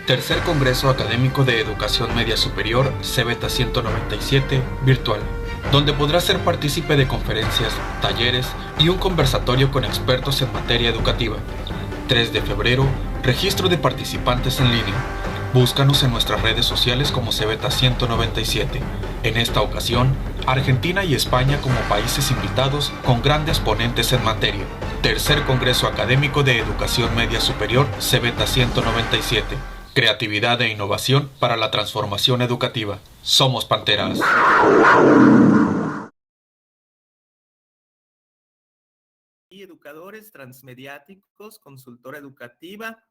Tercer Congreso Académico de Educación Media Superior, CEBETA 197, virtual, donde podrás ser partícipe de conferencias, talleres y un conversatorio con expertos en materia educativa. 3 de febrero, registro de participantes en línea. Búscanos en nuestras redes sociales como CEBETA 197. En esta ocasión, Argentina y España como países invitados con grandes ponentes en materia. Tercer Congreso Académico de Educación Media Superior, CEBETA 197. Creatividad e innovación para la transformación educativa. Somos Panteras. Y educadores transmediáticos, consultora educativa,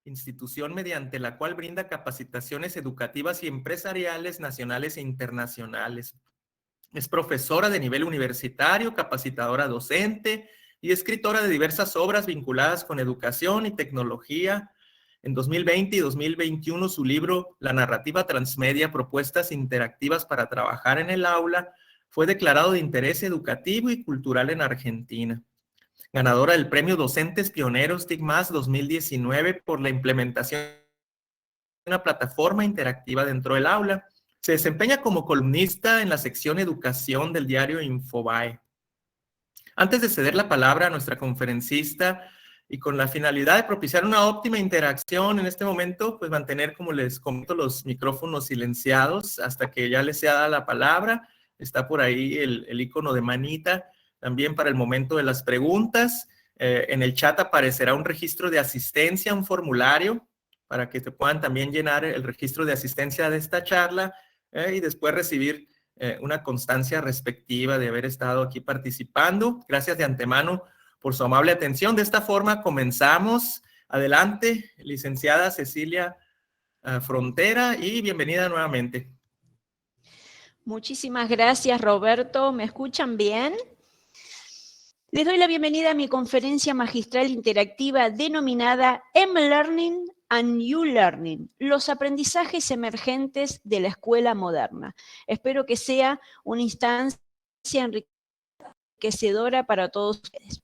institución mediante la cual brinda capacitaciones educativas y empresariales nacionales e internacionales. Es profesora de nivel universitario, capacitadora docente y escritora de diversas obras vinculadas con educación y tecnología. En 2020 y 2021, su libro La narrativa transmedia, propuestas interactivas para trabajar en el aula, fue declarado de interés educativo y cultural en Argentina. Ganadora del Premio Docentes Pioneros TICMAS 2019 por la implementación de una plataforma interactiva dentro del aula. Se desempeña como columnista en la sección Educación del diario Infobae. Antes de ceder la palabra a nuestra conferencista y con la finalidad de propiciar una óptima interacción en este momento, pues mantener, como les comento, los micrófonos silenciados hasta que ya les sea dada la palabra. Está por ahí el icono de manita también para el momento de las preguntas. En el chat aparecerá un registro de asistencia, un formulario, para que te puedan también llenar el registro de asistencia de esta charla y después recibir una constancia respectiva de haber estado aquí participando. Gracias de antemano por su amable atención. De esta forma comenzamos. Adelante, licenciada Cecilia Frontera, y bienvenida nuevamente. Muchísimas gracias, Roberto. ¿Me escuchan bien? Les doy la bienvenida a mi conferencia magistral interactiva denominada M-Learning and New Learning, los aprendizajes emergentes de la escuela moderna. Espero que sea una instancia enriquecedora para todos ustedes.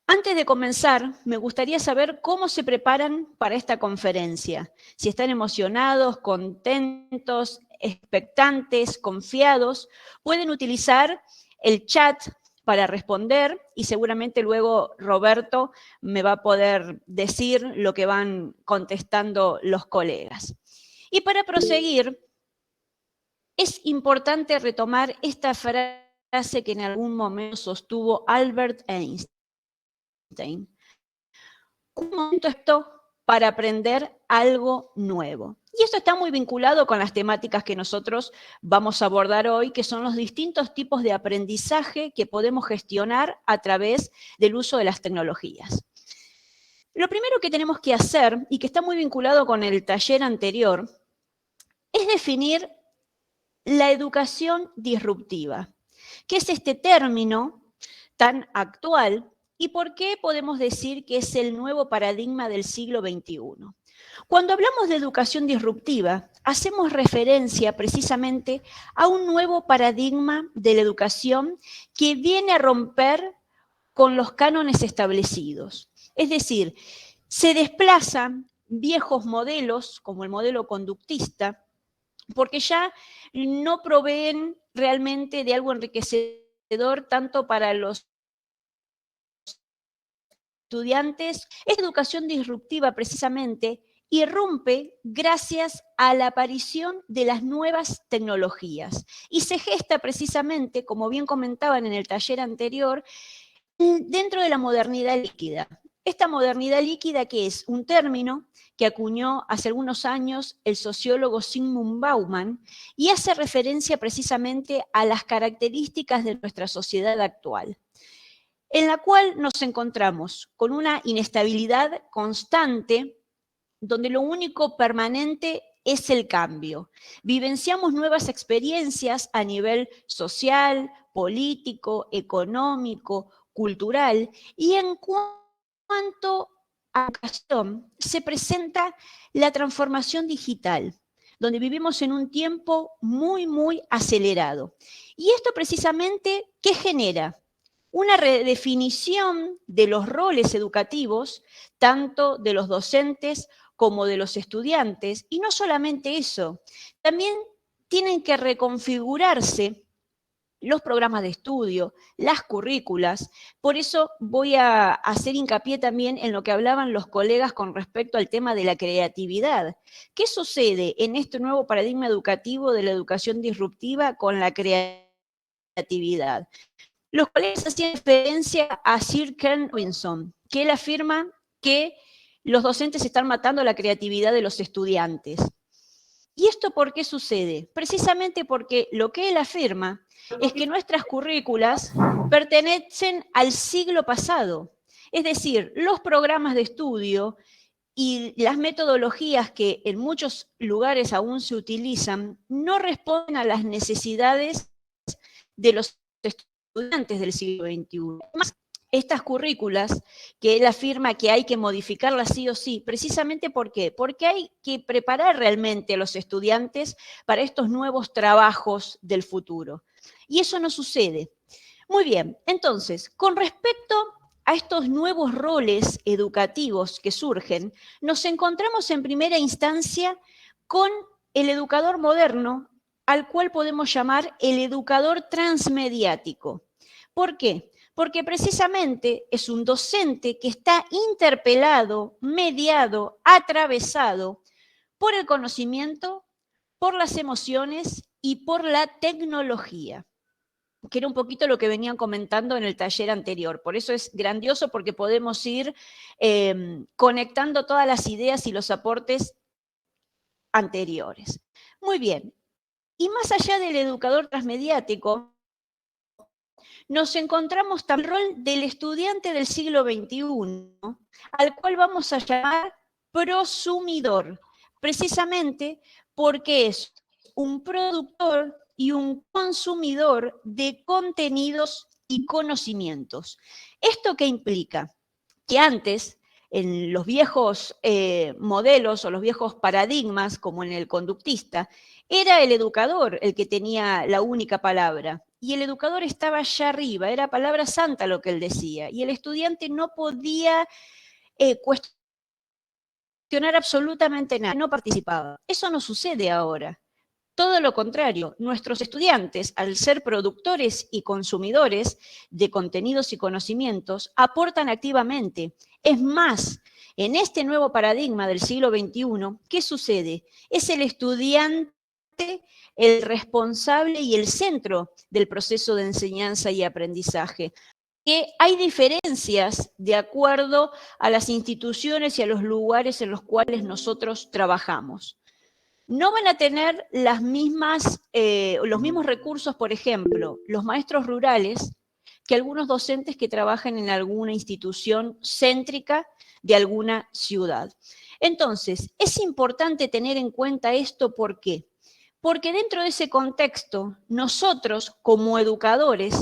Antes de comenzar, me gustaría saber cómo se preparan para esta conferencia. Si están emocionados, contentos, expectantes, confiados, pueden utilizar el chat para responder y seguramente luego Roberto me va a poder decir lo que van contestando los colegas. Y para proseguir, es importante retomar esta frase que en algún momento sostuvo Albert Einstein. Un momento esto para aprender algo nuevo. Y esto está muy vinculado con las temáticas que nosotros vamos a abordar hoy, que son los distintos tipos de aprendizaje que podemos gestionar a través del uso de las tecnologías. Lo primero que tenemos que hacer, y que está muy vinculado con el taller anterior, es definir la educación disruptiva. ¿Qué es este término tan actual? ¿Y por qué podemos decir que es el nuevo paradigma del siglo XXI? Cuando hablamos de educación disruptiva, hacemos referencia precisamente a un nuevo paradigma de la educación que viene a romper con los cánones establecidos. Es decir, se desplazan viejos modelos, como el modelo conductista, porque ya no proveen realmente de algo enriquecedor tanto para los estudiantes. Esta educación disruptiva precisamente irrumpe gracias a la aparición de las nuevas tecnologías y se gesta precisamente, como bien comentaban en el taller anterior, dentro de la modernidad líquida. Esta modernidad líquida, que es un término que acuñó hace algunos años el sociólogo Zygmunt Bauman y hace referencia precisamente a las características de nuestra sociedad actual, en la cual nos encontramos con una inestabilidad constante, donde lo único permanente es el cambio. Vivenciamos nuevas experiencias a nivel social, político, económico, cultural, y en cuanto a educación, se presenta la transformación digital, donde vivimos en un tiempo muy acelerado. Y esto precisamente, ¿qué genera? Una redefinición de los roles educativos, tanto de los docentes como de los estudiantes, y no solamente eso, también tienen que reconfigurarse los programas de estudio, las currículas. Por eso voy a hacer hincapié también en lo que hablaban los colegas con respecto al tema de la creatividad. ¿Qué sucede en este nuevo paradigma educativo de la educación disruptiva con la creatividad? Los colegas hacían referencia a Sir Ken Robinson, que él afirma que los docentes están matando la creatividad de los estudiantes. ¿Y esto por qué sucede? Precisamente porque lo que él afirma es que nuestras currículas pertenecen al siglo pasado. Es decir, los programas de estudio y las metodologías que en muchos lugares aún se utilizan no responden a las necesidades de los estudiantes del siglo XXI. Además, estas currículas que él afirma que hay que modificarlas sí o sí, precisamente ¿por qué? Porque hay que preparar realmente a los estudiantes para estos nuevos trabajos del futuro. Y eso no sucede. Muy bien, entonces, con respecto a estos nuevos roles educativos que surgen, nos encontramos en primera instancia con el educador moderno, al cual podemos llamar el educador transmediático. ¿Por qué? Porque precisamente es un docente que está interpelado, mediado, atravesado por el conocimiento, por las emociones y por la tecnología, que era un poquito lo que venían comentando en el taller anterior. Por eso es grandioso, porque podemos ir conectando todas las ideas y los aportes anteriores. Muy bien, y más allá del educador transmediático, nos encontramos también el rol del estudiante del siglo XXI, al cual vamos a llamar prosumidor, precisamente porque es un productor y un consumidor de contenidos y conocimientos. ¿Esto qué implica? Que antes, en los viejos modelos o los viejos paradigmas, como en el conductista, era el educador el que tenía la única palabra. Y el educador estaba allá arriba, era palabra santa lo que él decía. Y el estudiante no podía cuestionar absolutamente nada, no participaba. Eso no sucede ahora. Todo lo contrario, nuestros estudiantes, al ser productores y consumidores de contenidos y conocimientos, aportan activamente. Es más, en este nuevo paradigma del siglo XXI, ¿qué sucede? Es el estudiante el responsable y el centro del proceso de enseñanza y aprendizaje. Que hay diferencias de acuerdo a las instituciones y a los lugares en los cuales nosotros trabajamos. No van a tener los mismos recursos, por ejemplo, los maestros rurales, que algunos docentes que trabajan en alguna institución céntrica de alguna ciudad. Entonces, es importante tener en cuenta esto, ¿por qué? Porque dentro de ese contexto, nosotros como educadores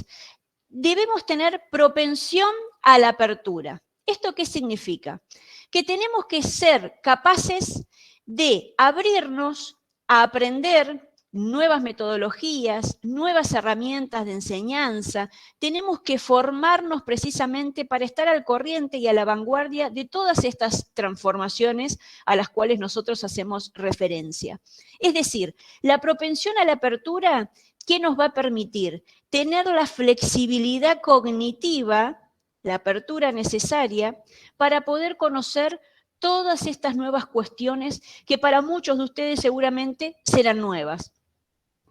debemos tener propensión a la apertura. ¿Esto qué significa? Que tenemos que ser capaces de abrirnos a aprender nuevas metodologías, nuevas herramientas de enseñanza. Tenemos que formarnos precisamente para estar al corriente y a la vanguardia de todas estas transformaciones a las cuales nosotros hacemos referencia. Es decir, la propensión a la apertura, ¿qué nos va a permitir? Tener la flexibilidad cognitiva, la apertura necesaria para poder conocer todas estas nuevas cuestiones que para muchos de ustedes seguramente serán nuevas.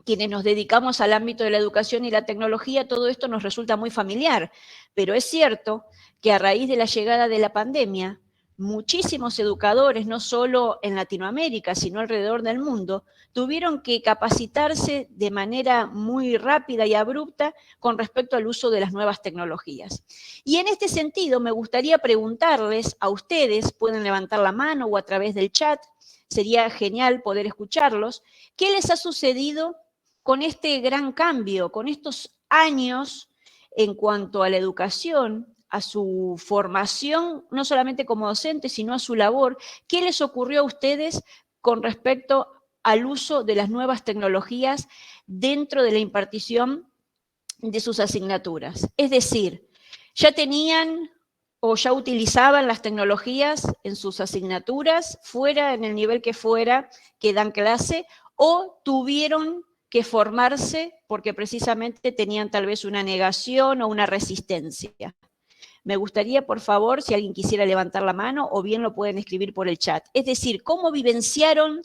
Quienes nos dedicamos al ámbito de la educación y la tecnología, todo esto nos resulta muy familiar, pero es cierto que a raíz de la llegada de la pandemia, muchísimos educadores, no solo en Latinoamérica, sino alrededor del mundo, tuvieron que capacitarse de manera muy rápida y abrupta con respecto al uso de las nuevas tecnologías. Y en este sentido, me gustaría preguntarles a ustedes, pueden levantar la mano o a través del chat, sería genial poder escucharlos, ¿qué les ha sucedido con este gran cambio, con estos años en cuanto a la educación, a su formación, no solamente como docente, sino a su labor? ¿Qué les ocurrió a ustedes con respecto al uso de las nuevas tecnologías dentro de la impartición de sus asignaturas? Es decir, ¿ya tenían o ya utilizaban las tecnologías en sus asignaturas, fuera en el nivel que fuera que dan clase, o tuvieron que formarse porque precisamente tenían tal vez una negación o una resistencia. Me gustaría, por favor, si alguien quisiera levantar la mano, o bien lo pueden escribir por el chat. Es decir, cómo vivenciaron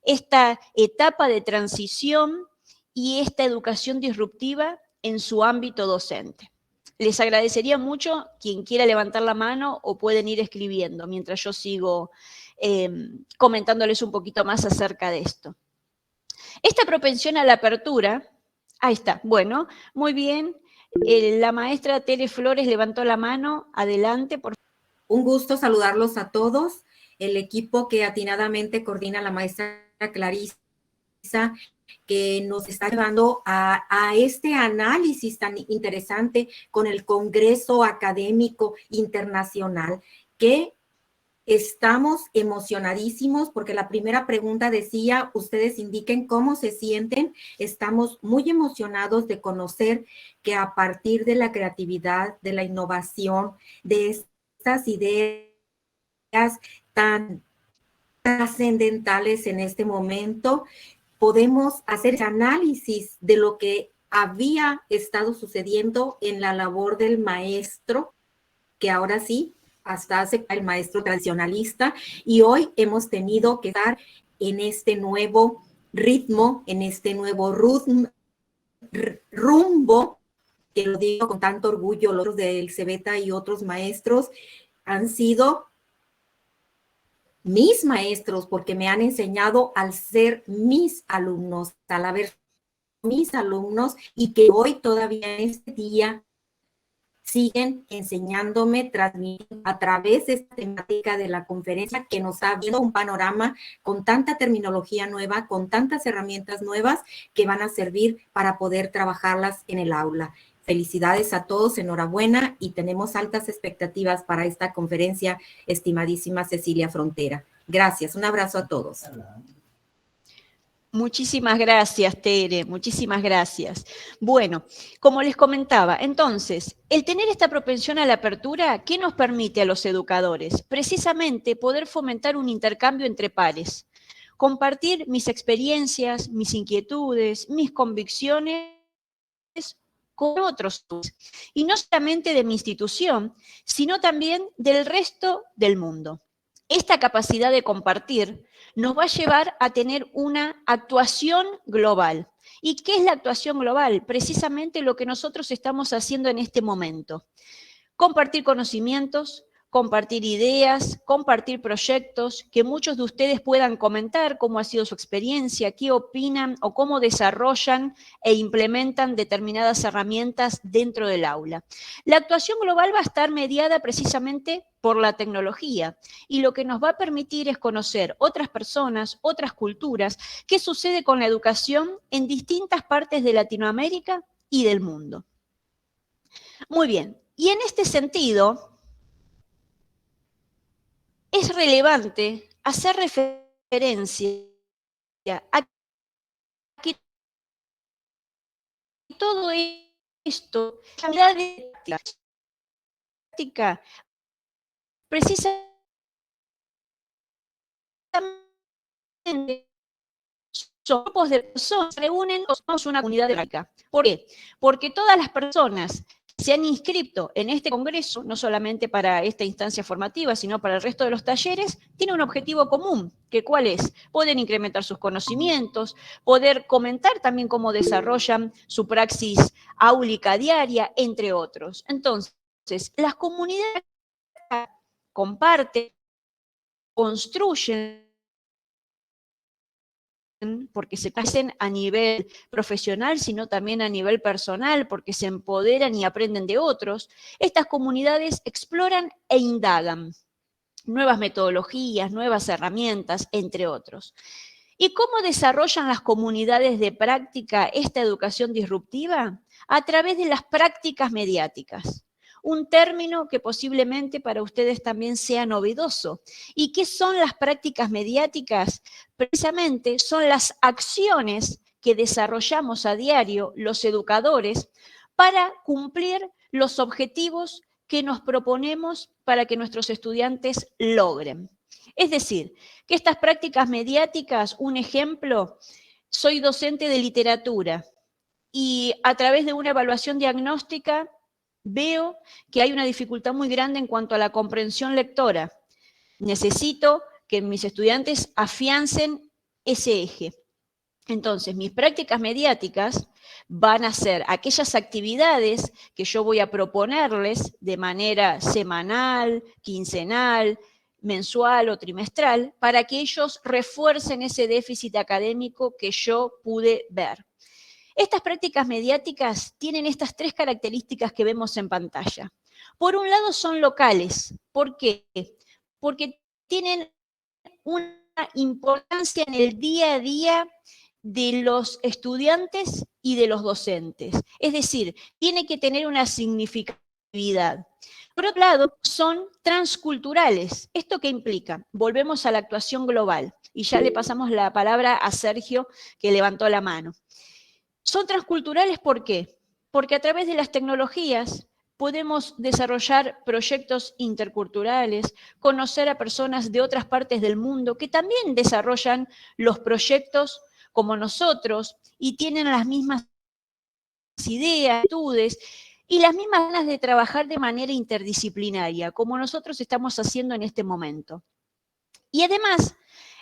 esta etapa de transición y esta educación disruptiva en su ámbito docente. Les agradecería mucho quien quiera levantar la mano o pueden ir escribiendo mientras yo sigo comentándoles un poquito más acerca de esto. Esta propensión a la apertura, ahí está, bueno, muy bien. La maestra Tere Flores levantó la mano, adelante, por favor. Un gusto saludarlos a todos, el equipo que atinadamente coordina la maestra Clarisa, que nos está llevando a este análisis tan interesante con el Congreso Académico Internacional, que estamos emocionadísimos porque la primera pregunta decía, ustedes indiquen cómo se sienten. Estamos muy emocionados de conocer que a partir de la creatividad, de la innovación, de estas ideas tan trascendentales en este momento, podemos hacer análisis de lo que había estado sucediendo en la labor del maestro, que ahora sí, hasta hace el maestro tradicionalista, y hoy hemos tenido que estar en este nuevo ritmo, en este nuevo rumbo, que lo digo con tanto orgullo, los del Cebeta y otros maestros han sido mis maestros, porque me han enseñado al ser mis alumnos, al haber mis alumnos, y que hoy todavía en este día siguen enseñándome, transmitiendo a través de esta temática de la conferencia que nos ha dado un panorama con tanta terminología nueva, con tantas herramientas nuevas que van a servir para poder trabajarlas en el aula. Felicidades a todos, enhorabuena, y tenemos altas expectativas para esta conferencia, estimadísima Cecilia Frontera. Gracias, un abrazo a todos. Muchísimas gracias, Tere, muchísimas gracias. Bueno, como les comentaba, entonces, el tener esta propensión a la apertura, ¿qué nos permite a los educadores? Precisamente poder fomentar un intercambio entre pares, compartir mis experiencias, mis inquietudes, mis convicciones con otros, y no solamente de mi institución, sino también del resto del mundo. Esta capacidad de compartir nos va a llevar a tener una actuación global. ¿Y qué es la actuación global? Precisamente lo que nosotros estamos haciendo en este momento. Compartir conocimientos, compartir ideas, compartir proyectos, que muchos de ustedes puedan comentar cómo ha sido su experiencia, qué opinan o cómo desarrollan e implementan determinadas herramientas dentro del aula. La actuación global va a estar mediada precisamente por la tecnología, y lo que nos va a permitir es conocer otras personas, otras culturas, qué sucede con la educación en distintas partes de Latinoamérica y del mundo. Muy bien, y en este sentido, es relevante hacer referencia a que todo esto, la de práctica, precisamente son grupos de personas que se reúnen o somos una comunidad de práctica. ¿Por qué? Porque todas las personas se han inscrito en este congreso, no solamente para esta instancia formativa, sino para el resto de los talleres, tiene un objetivo común, que ¿cuál es? Poder incrementar sus conocimientos, poder comentar también cómo desarrollan su praxis áulica diaria, entre otros. Entonces, las comunidades comparten, construyen, porque se crecen a nivel profesional, sino también a nivel personal, porque se empoderan y aprenden de otros. Estas comunidades exploran e indagan nuevas metodologías, nuevas herramientas, entre otros. ¿Y cómo desarrollan las comunidades de práctica esta educación disruptiva? A través de las prácticas mediáticas. Un término que posiblemente para ustedes también sea novedoso. ¿Y qué son las prácticas mediáticas? Precisamente son las acciones que desarrollamos a diario los educadores para cumplir los objetivos que nos proponemos para que nuestros estudiantes logren. Es decir, que estas prácticas mediáticas, un ejemplo, soy docente de literatura y a través de una evaluación diagnóstica veo que hay una dificultad muy grande en cuanto a la comprensión lectora. Necesito que mis estudiantes afiancen ese eje. Entonces, mis prácticas mediáticas van a ser aquellas actividades que yo voy a proponerles de manera semanal, quincenal, mensual o trimestral, para que ellos refuercen ese déficit académico que yo pude ver. Estas prácticas mediáticas tienen estas 3 características que vemos en pantalla. Por un lado son locales. ¿Por qué? Porque tienen una importancia en el día a día de los estudiantes y de los docentes. Es decir, tiene que tener una significatividad. Por otro lado, son transculturales. ¿Esto qué implica? Volvemos a la actuación global. Y ya le pasamos la palabra a Sergio, que levantó la mano. Son transculturales, ¿por qué? Porque a través de las tecnologías podemos desarrollar proyectos interculturales, conocer a personas de otras partes del mundo que también desarrollan los proyectos como nosotros y tienen las mismas ideas, actitudes y las mismas ganas de trabajar de manera interdisciplinaria, como nosotros estamos haciendo en este momento. Y además,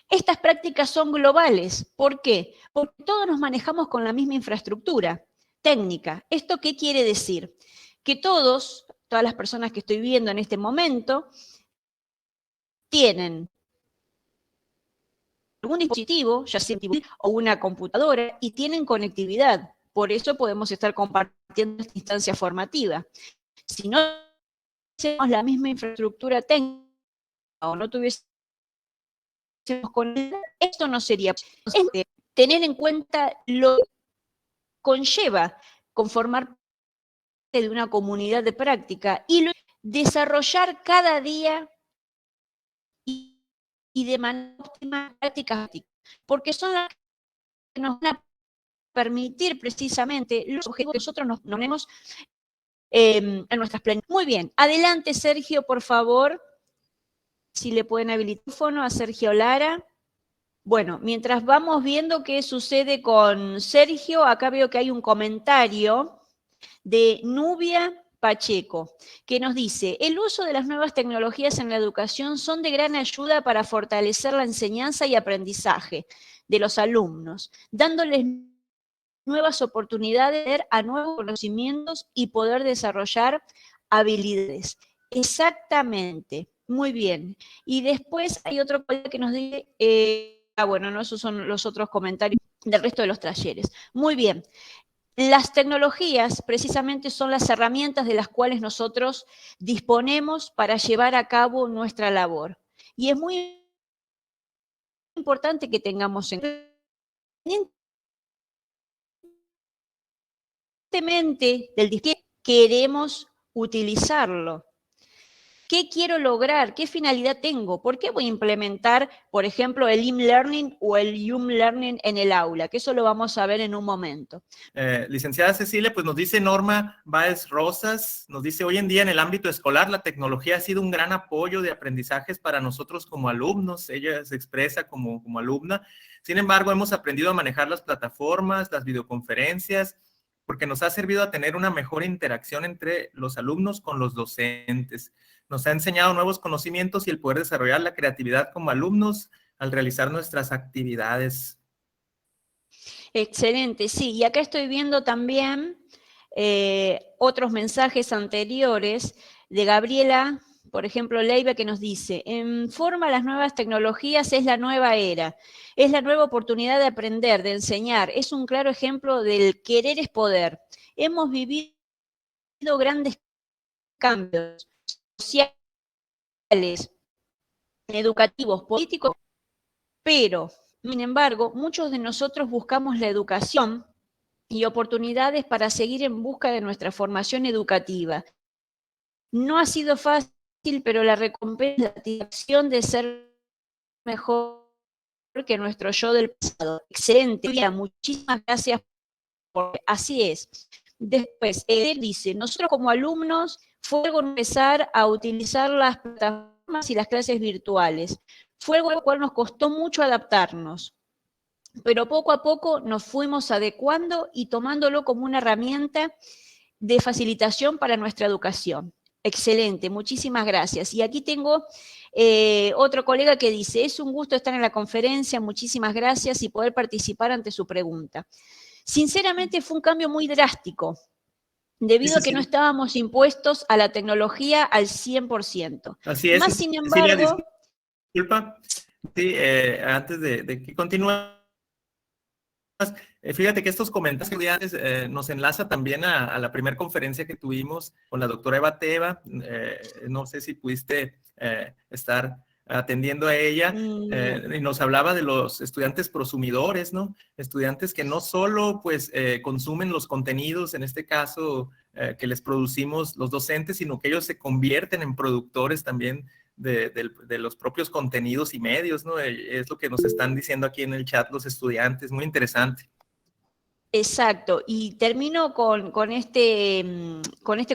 estas prácticas son globales. ¿Por qué? Porque todos nos manejamos con la misma infraestructura técnica. ¿Esto qué quiere decir? Que todas las personas que estoy viendo en este momento, tienen algún dispositivo, ya sea o una computadora, y tienen conectividad. Por eso podemos estar compartiendo esta instancia formativa. Si no tuviésemos la misma infraestructura técnica o no tuviésemos conectividad, esto no sería posible. Tener en cuenta lo que conlleva conformar parte de una comunidad de práctica y desarrollar cada día y de manera óptima prácticas, porque son las que nos van a permitir precisamente los objetivos que nosotros nos ponemos en nuestras planes. Muy bien, adelante Sergio, por favor, si le pueden habilitar el micrófono a Sergio Lara. Bueno, mientras vamos viendo qué sucede con Sergio, acá veo que hay un comentario de Nubia Pacheco, que nos dice: el uso de las nuevas tecnologías en la educación son de gran ayuda para fortalecer la enseñanza y aprendizaje de los alumnos, dándoles nuevas oportunidades a nuevos conocimientos y poder desarrollar habilidades. Exactamente, muy bien. Y después hay otro que nos dice, bueno, no, esos son los otros comentarios del resto de los talleres. Muy bien. Las tecnologías precisamente son las herramientas de las cuales nosotros disponemos para llevar a cabo nuestra labor. Y es muy importante que tengamos en cuenta del dispositivo, queremos utilizarlo. ¿Qué quiero lograr? ¿Qué finalidad tengo? ¿Por qué voy a implementar, por ejemplo, el e-learning o el Learning en el aula? Que eso lo vamos a ver en un momento. Licenciada Cecilia, pues nos dice Norma Báez Rosas, nos dice: hoy en día en el ámbito escolar la tecnología ha sido un gran apoyo de aprendizajes para nosotros como alumnos. Ella se expresa como alumna. Sin embargo, hemos aprendido a manejar las plataformas, las videoconferencias, porque nos ha servido a tener una mejor interacción entre los alumnos con los docentes. Nos ha enseñado nuevos conocimientos y el poder desarrollar la creatividad como alumnos al realizar nuestras actividades. Excelente, sí. Y acá estoy viendo también otros mensajes anteriores de Gabriela, por ejemplo, Leiva, que nos dice: en forma las nuevas tecnologías es la nueva era, es la nueva oportunidad de aprender, de enseñar, es un claro ejemplo del querer es poder. Hemos vivido grandes cambios sociales, educativos, políticos, pero, sin embargo, muchos de nosotros buscamos la educación y oportunidades para seguir en busca de nuestra formación educativa. No ha sido fácil, pero la recompensa, la satisfacción de ser mejor que nuestro yo del pasado. Excelente, muchísimas gracias. Así es. Después, él dice: nosotros como alumnos fue algo empezar a utilizar las plataformas y las clases virtuales. Fue algo al cual nos costó mucho adaptarnos, pero poco a poco nos fuimos adecuando y tomándolo como una herramienta de facilitación para nuestra educación. Excelente, muchísimas gracias. Y aquí tengo otro colega que dice, es un gusto estar en la conferencia, muchísimas gracias y poder participar ante su pregunta. Sinceramente fue un cambio muy drástico, debido a que no estábamos impuestos a la tecnología al 100%. Así es. Más sin embargo... Cecilia, disculpa, sí, antes de que continúes, fíjate que estos comentarios nos enlaza también a la primera conferencia que tuvimos con la doctora Eva Teva. No sé si pudiste estar atendiendo a ella, y nos hablaba de los estudiantes prosumidores, ¿no? Estudiantes que no solo pues consumen los contenidos, en este caso que les producimos los docentes, sino que ellos se convierten en productores también de los propios contenidos y medios, ¿no? Es lo que nos están diciendo aquí en el chat los estudiantes, muy interesante. Exacto, y termino con este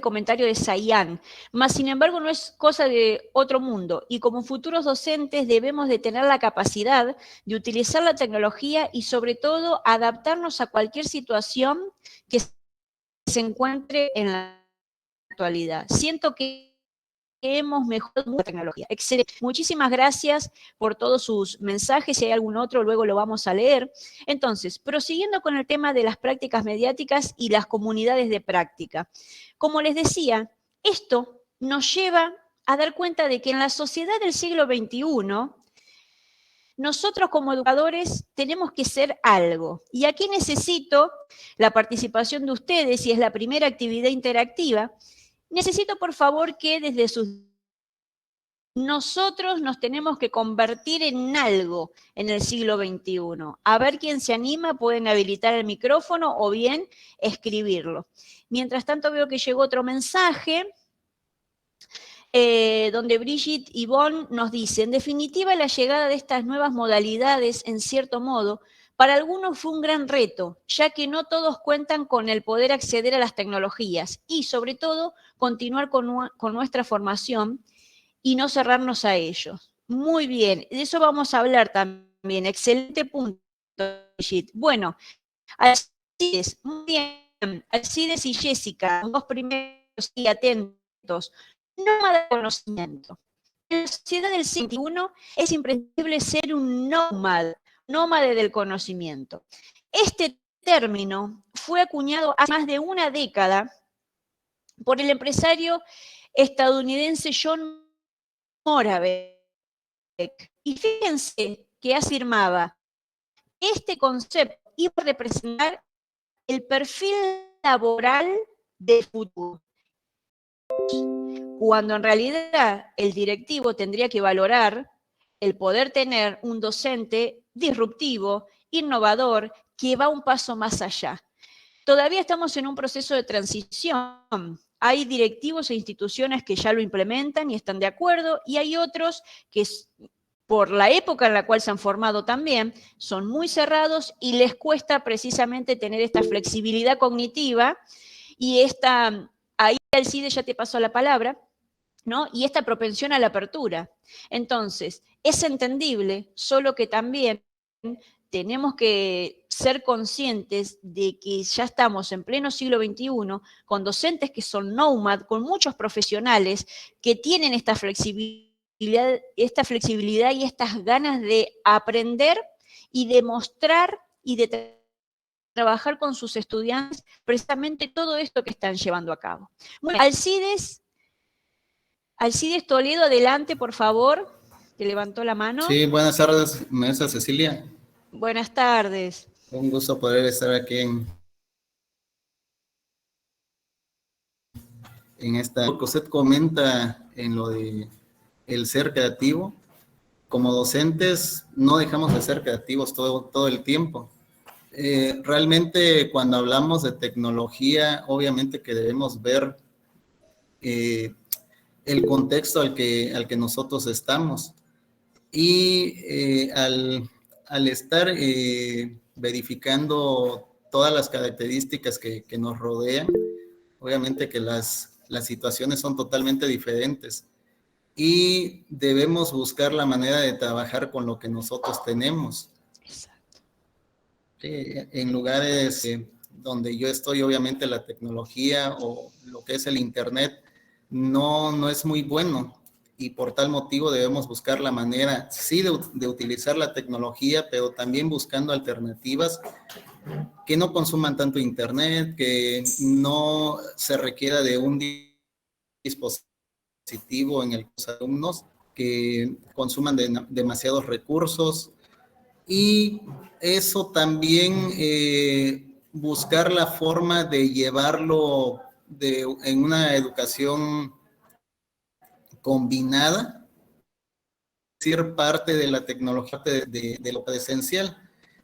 comentario de Sayan. Más sin embargo, no es cosa de otro mundo, y como futuros docentes debemos de tener la capacidad de utilizar la tecnología y sobre todo adaptarnos a cualquier situación que se encuentre en la actualidad. Siento que hemos mejorado la tecnología. Excelente. Muchísimas gracias por todos sus mensajes. Si hay algún otro, luego lo vamos a leer. Entonces, prosiguiendo con el tema de las prácticas mediáticas y las comunidades de práctica. Como les decía, esto nos lleva a dar cuenta de que en la sociedad del siglo XXI, nosotros como educadores tenemos que ser algo. Y aquí necesito la participación de ustedes, si es la primera actividad interactiva. Necesito, por favor, que desde nosotros nos tenemos que convertir en algo en el siglo XXI. A ver quién se anima, pueden habilitar el micrófono o bien escribirlo. Mientras tanto veo que llegó otro mensaje, donde Brigitte Yvonne nos dice, en definitiva, la llegada de estas nuevas modalidades, en cierto modo, para algunos fue un gran reto, ya que no todos cuentan con el poder acceder a las tecnologías y, sobre todo, continuar con nuestra formación y no cerrarnos a ellos. Muy bien, de eso vamos a hablar también. Excelente punto, Brigitte. Bueno, Alcides, muy bien. Alcides y Jessica, los dos primeros y atentos. Nómada de conocimiento. En la sociedad del siglo XXI es imprescindible ser un nómade del conocimiento. Este término fue acuñado hace más de una década por el empresario estadounidense John Moravec. Y fíjense que afirmaba, este concepto iba a representar el perfil laboral del futuro, cuando en realidad el directivo tendría que valorar el poder tener un docente disruptivo, innovador, que va un paso más allá. Todavía estamos en un proceso de transición. Hay directivos e instituciones que ya lo implementan y están de acuerdo, y hay otros que, por la época en la cual se han formado también, son muy cerrados y les cuesta precisamente tener esta flexibilidad cognitiva y ahí Alcides ya te pasó la palabra, ¿no? Y esta propensión a la apertura. Entonces, es entendible, solo que también tenemos que ser conscientes de que ya estamos en pleno siglo XXI, con docentes que son nómad, con muchos profesionales que tienen esta flexibilidad y estas ganas de aprender y de mostrar y de trabajar con sus estudiantes precisamente todo esto que están llevando a cabo. Bueno, Alcides Toledo, adelante, por favor, que levantó la mano. Sí, buenas tardes, maestra Cecilia. Buenas tardes. Un gusto poder estar aquí en esta. Lo que usted comenta en lo de el ser creativo, como docentes no dejamos de ser creativos todo el tiempo. Realmente cuando hablamos de tecnología, obviamente que debemos ver el contexto al que nosotros estamos. Y al estar verificando todas las características que nos rodean, obviamente que las las situaciones son totalmente diferentes y debemos buscar la manera de trabajar con lo que nosotros tenemos. Exacto. En lugares donde yo estoy, obviamente la tecnología o lo que es el internet no es muy bueno, y por tal motivo debemos buscar la manera, sí, de utilizar la tecnología, pero también buscando alternativas que no consuman tanto internet, que no se requiera de un dispositivo en los alumnos, que consuman demasiados recursos, y eso también buscar la forma de llevarlo en una educación combinada, ser parte de la tecnología de lo presencial.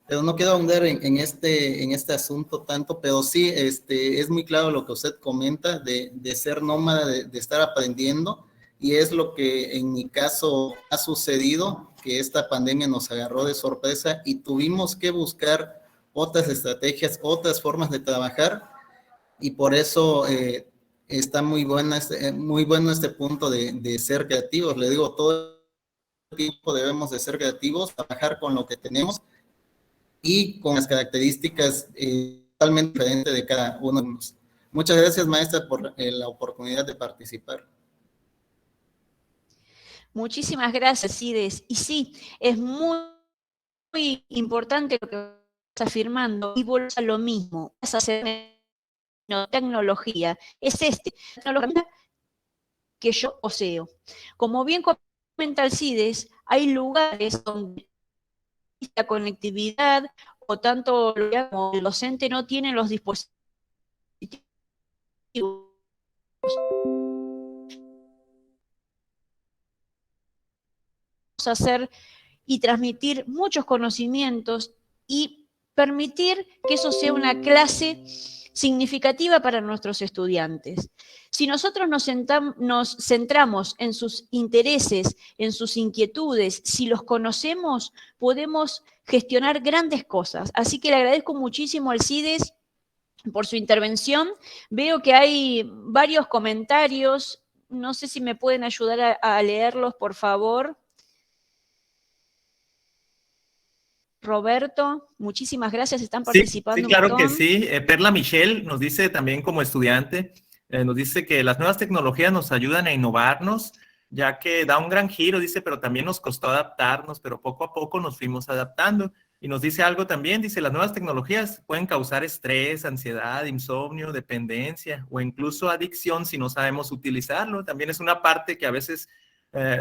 Pero no quiero ahondar en este asunto tanto, pero sí es muy claro lo que usted comenta de ser nómada, de estar aprendiendo, y es lo que en mi caso ha sucedido, que esta pandemia nos agarró de sorpresa y tuvimos que buscar otras estrategias, otras formas de trabajar, y por eso está muy bueno este punto de ser creativos. Le digo, todo el tiempo debemos de ser creativos, trabajar con lo que tenemos y con las características totalmente diferentes de cada uno de nosotros. Muchas gracias, maestra, por la oportunidad de participar. Muchísimas gracias, Cides. Y sí, es muy importante lo que estás afirmando, y vuelves a lo mismo, vas a hacer tecnología, es tecnología que yo poseo. Como bien comenta Alcides, hay lugares donde la conectividad o tanto como el docente no tiene los dispositivos hacer y transmitir muchos conocimientos y permitir que eso sea una clase significativa para nuestros estudiantes. Si nosotros nos centramos en sus intereses, en sus inquietudes, si los conocemos, podemos gestionar grandes cosas. Así que le agradezco muchísimo al Cides por su intervención. Veo que hay varios comentarios. No sé si me pueden ayudar a leerlos, por favor. Roberto, muchísimas gracias, están participando sí, claro un que montón. sí. Perla Michelle nos dice también como estudiante, nos dice que las nuevas tecnologías nos ayudan a innovarnos, ya que da un gran giro, dice, pero también nos costó adaptarnos, pero poco a poco nos fuimos adaptando. Y nos dice algo también, dice, las nuevas tecnologías pueden causar estrés, ansiedad, insomnio, dependencia o incluso adicción si no sabemos utilizarlo. También es una parte que a veces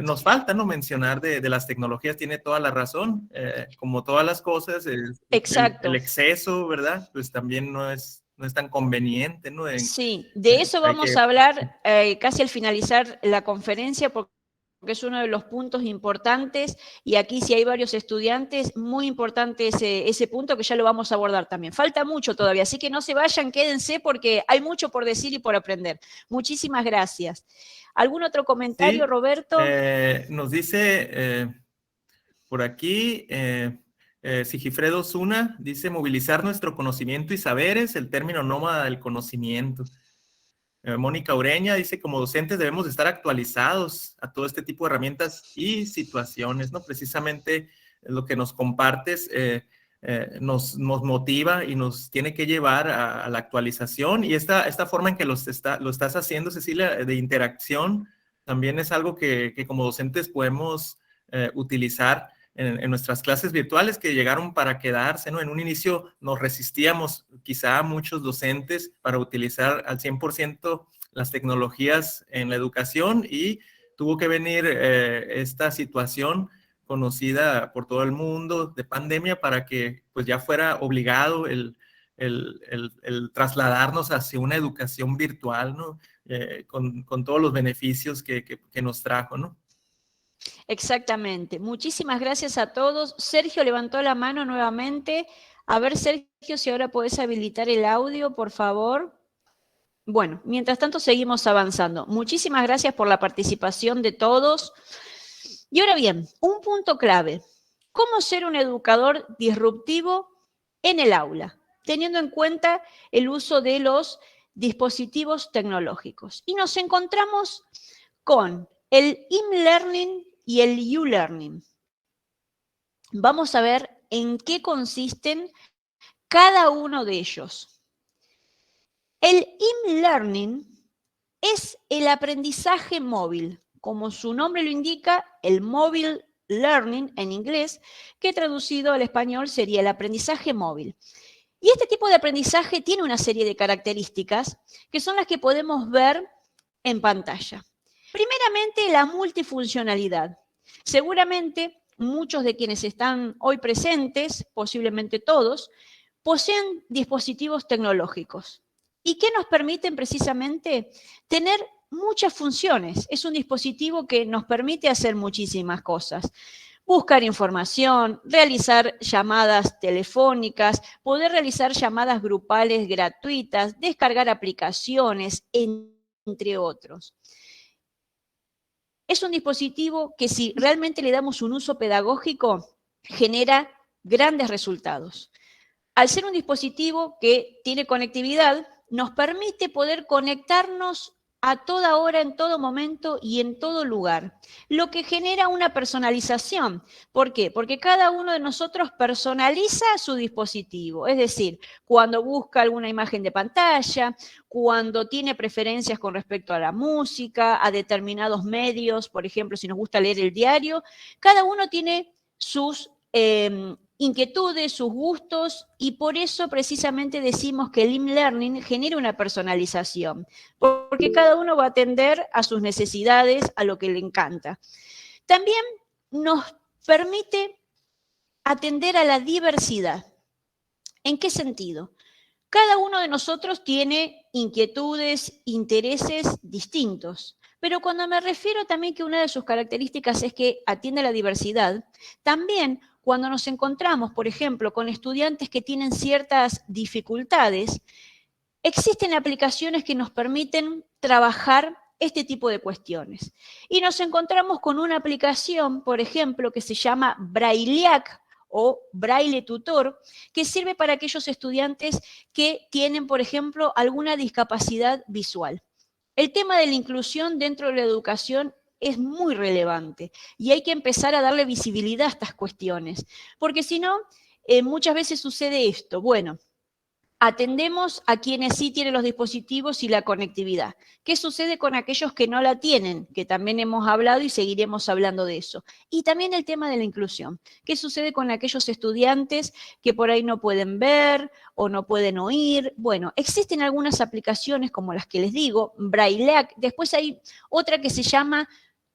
nos falta, ¿no?, mencionar de las tecnologías. Tiene toda la razón, como todas las cosas, Exacto. El exceso, ¿verdad? Pues también no es tan conveniente, ¿no? Sí, de eso vamos a hablar casi al finalizar la conferencia, porque es uno de los puntos importantes, y aquí si hay varios estudiantes, muy importante ese punto que ya lo vamos a abordar también. Falta mucho todavía, así que no se vayan, quédense porque hay mucho por decir y por aprender. Muchísimas gracias. ¿Algún otro comentario, sí, Roberto? Nos dice por aquí Sigifredo Zuna, dice movilizar nuestro conocimiento y saberes, el término nómada del conocimiento. Mónica Ureña dice, como docentes debemos estar actualizados a todo este tipo de herramientas y situaciones, ¿no? Precisamente lo que nos compartes nos motiva y nos tiene que llevar a la actualización, y esta forma en que lo estás haciendo, Cecilia, de interacción, también es algo que como docentes podemos utilizar en nuestras clases virtuales, que llegaron para quedarse, ¿no? En un inicio nos resistíamos, quizá muchos docentes, para utilizar al 100% las tecnologías en la educación, y tuvo que venir esta situación conocida por todo el mundo de pandemia para que pues ya fuera obligado el trasladarnos hacia una educación virtual, ¿no? Con todos los beneficios que nos trajo, ¿no? Exactamente. Muchísimas gracias a todos. Sergio levantó la mano nuevamente. A ver, Sergio, si ahora podés habilitar el audio, por favor. Bueno, mientras tanto seguimos avanzando. Muchísimas gracias por la participación de todos. Y ahora bien, un punto clave. ¿Cómo ser un educador disruptivo en el aula? Teniendo en cuenta el uso de los dispositivos tecnológicos. Y nos encontramos con el e-learning y el U-learning. Vamos a ver en qué consisten cada uno de ellos. El e-learning es el aprendizaje móvil, como su nombre lo indica, el mobile learning en inglés, que traducido al español sería el aprendizaje móvil. Y este tipo de aprendizaje tiene una serie de características que son las que podemos ver en pantalla. Primeramente, la multifuncionalidad. Seguramente muchos de quienes están hoy presentes, posiblemente todos, poseen dispositivos tecnológicos. ¿Y qué nos permiten precisamente? Tener muchas funciones. Es un dispositivo que nos permite hacer muchísimas cosas. Buscar información, realizar llamadas telefónicas, poder realizar llamadas grupales gratuitas, descargar aplicaciones, entre otros. Es un dispositivo que si realmente le damos un uso pedagógico, genera grandes resultados. Al ser un dispositivo que tiene conectividad, nos permite poder conectarnos a toda hora, en todo momento y en todo lugar, lo que genera una personalización. ¿Por qué? Porque cada uno de nosotros personaliza su dispositivo, es decir, cuando busca alguna imagen de pantalla, cuando tiene preferencias con respecto a la música, a determinados medios, por ejemplo, si nos gusta leer el diario, cada uno tiene sus inquietudes, sus gustos, y por eso precisamente decimos que el e-learning genera una personalización, porque cada uno va a atender a sus necesidades, a lo que le encanta. También nos permite atender a la diversidad. ¿En qué sentido? Cada uno de nosotros tiene inquietudes, intereses distintos, pero cuando me refiero también que una de sus características es que atiende a la diversidad, también cuando nos encontramos, por ejemplo, con estudiantes que tienen ciertas dificultades, existen aplicaciones que nos permiten trabajar este tipo de cuestiones. Y nos encontramos con una aplicación, por ejemplo, que se llama Brailleac o Braille Tutor, que sirve para aquellos estudiantes que tienen, por ejemplo, alguna discapacidad visual. El tema de la inclusión dentro de la educación es muy relevante y hay que empezar a darle visibilidad a estas cuestiones, porque si no, muchas veces sucede esto. Bueno, atendemos a quienes sí tienen los dispositivos y la conectividad. ¿Qué sucede con aquellos que no la tienen? Que también hemos hablado y seguiremos hablando de eso. Y también el tema de la inclusión. ¿Qué sucede con aquellos estudiantes que por ahí no pueden ver o no pueden oír? Bueno, existen algunas aplicaciones como las que les digo, Brailleac. Después hay otra que se llama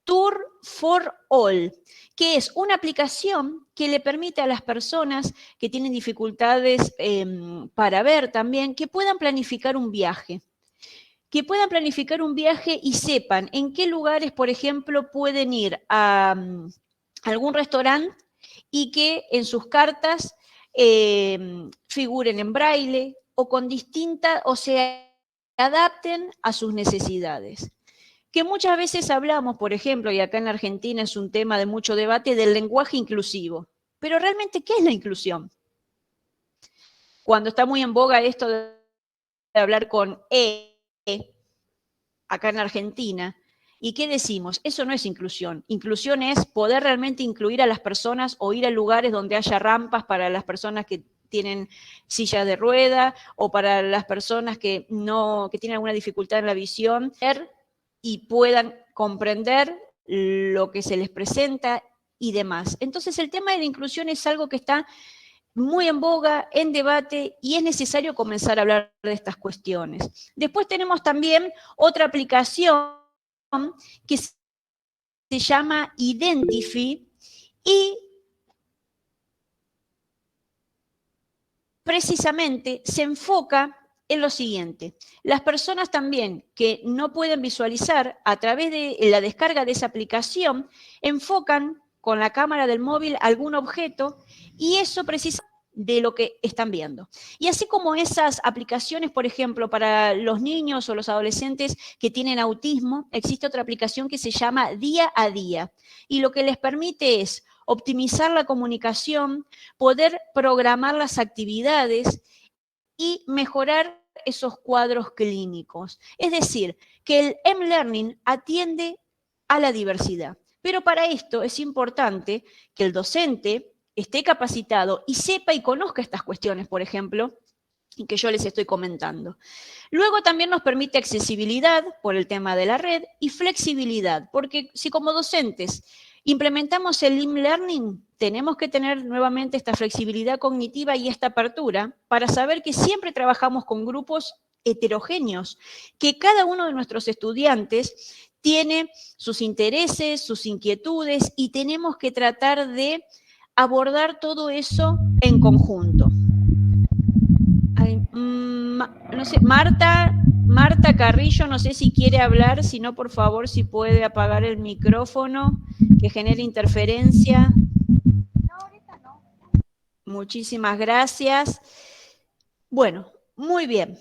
Tour for All, que es una aplicación que le permite a las personas que tienen dificultades para ver también, que puedan planificar un viaje. Que puedan planificar un viaje y sepan en qué lugares, por ejemplo, pueden ir a algún restaurante y que en sus cartas figuren en braille o con distintas, o se adapten a sus necesidades. Que muchas veces hablamos, por ejemplo, y acá en Argentina es un tema de mucho debate, del lenguaje inclusivo. Pero realmente, ¿qué es la inclusión? Cuando está muy en boga esto de hablar con acá en Argentina, ¿y qué decimos? Eso no es inclusión. Inclusión es poder realmente incluir a las personas o ir a lugares donde haya rampas para las personas que tienen silla de rueda o para las personas que tienen alguna dificultad en la visión, y puedan comprender lo que se les presenta y demás. Entonces, el tema de la inclusión es algo que está muy en boga, en debate, y es necesario comenzar a hablar de estas cuestiones. Después tenemos también otra aplicación que se llama Identify y precisamente se enfoca en lo siguiente: las personas también que no pueden visualizar, a través de la descarga de esa aplicación, enfocan con la cámara del móvil algún objeto y eso precisa de lo que están viendo. Y así como esas aplicaciones, por ejemplo, para los niños o los adolescentes que tienen autismo, existe otra aplicación que se llama Día a Día y lo que les permite es optimizar la comunicación, poder programar las actividades y mejorar esos cuadros clínicos. Es decir, que el M-Learning atiende a la diversidad. Pero para esto es importante que el docente esté capacitado y sepa y conozca estas cuestiones, por ejemplo, que yo les estoy comentando. Luego también nos permite accesibilidad por el tema de la red y flexibilidad, porque si como docentes implementamos el e-learning, tenemos que tener nuevamente esta flexibilidad cognitiva y esta apertura para saber que siempre trabajamos con grupos heterogéneos, que cada uno de nuestros estudiantes tiene sus intereses, sus inquietudes y tenemos que tratar de abordar todo eso en conjunto. Ay, no sé, Marta Carrillo, no sé si quiere hablar, si no, por favor, si puede apagar el micrófono, que genere interferencia. No, ahorita no. Muchísimas gracias. Bueno, muy bien.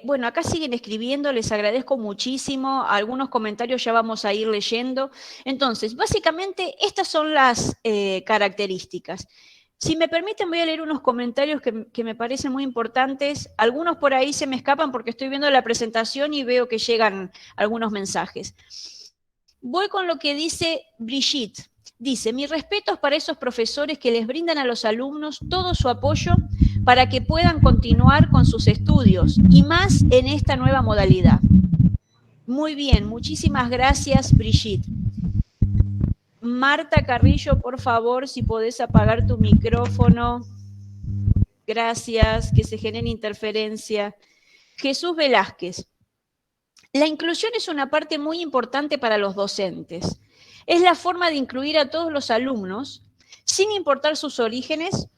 Bueno, acá siguen escribiendo, les agradezco muchísimo. Algunos comentarios ya vamos a ir leyendo. Entonces, básicamente, estas son las características. Si me permiten, voy a leer unos comentarios que me parecen muy importantes. Algunos por ahí se me escapan porque estoy viendo la presentación y veo que llegan algunos mensajes. Voy con lo que dice Brigitte. Dice, mis respetos para esos profesores que les brindan a los alumnos todo su apoyo para que puedan continuar con sus estudios y más en esta nueva modalidad. Muy bien, muchísimas gracias, Brigitte. Marta Carrillo, por favor, si podés apagar tu micrófono. Gracias, que se genere interferencia. Jesús Velázquez. La inclusión es una parte muy importante para los docentes. Es la forma de incluir a todos los alumnos, sin importar sus orígenes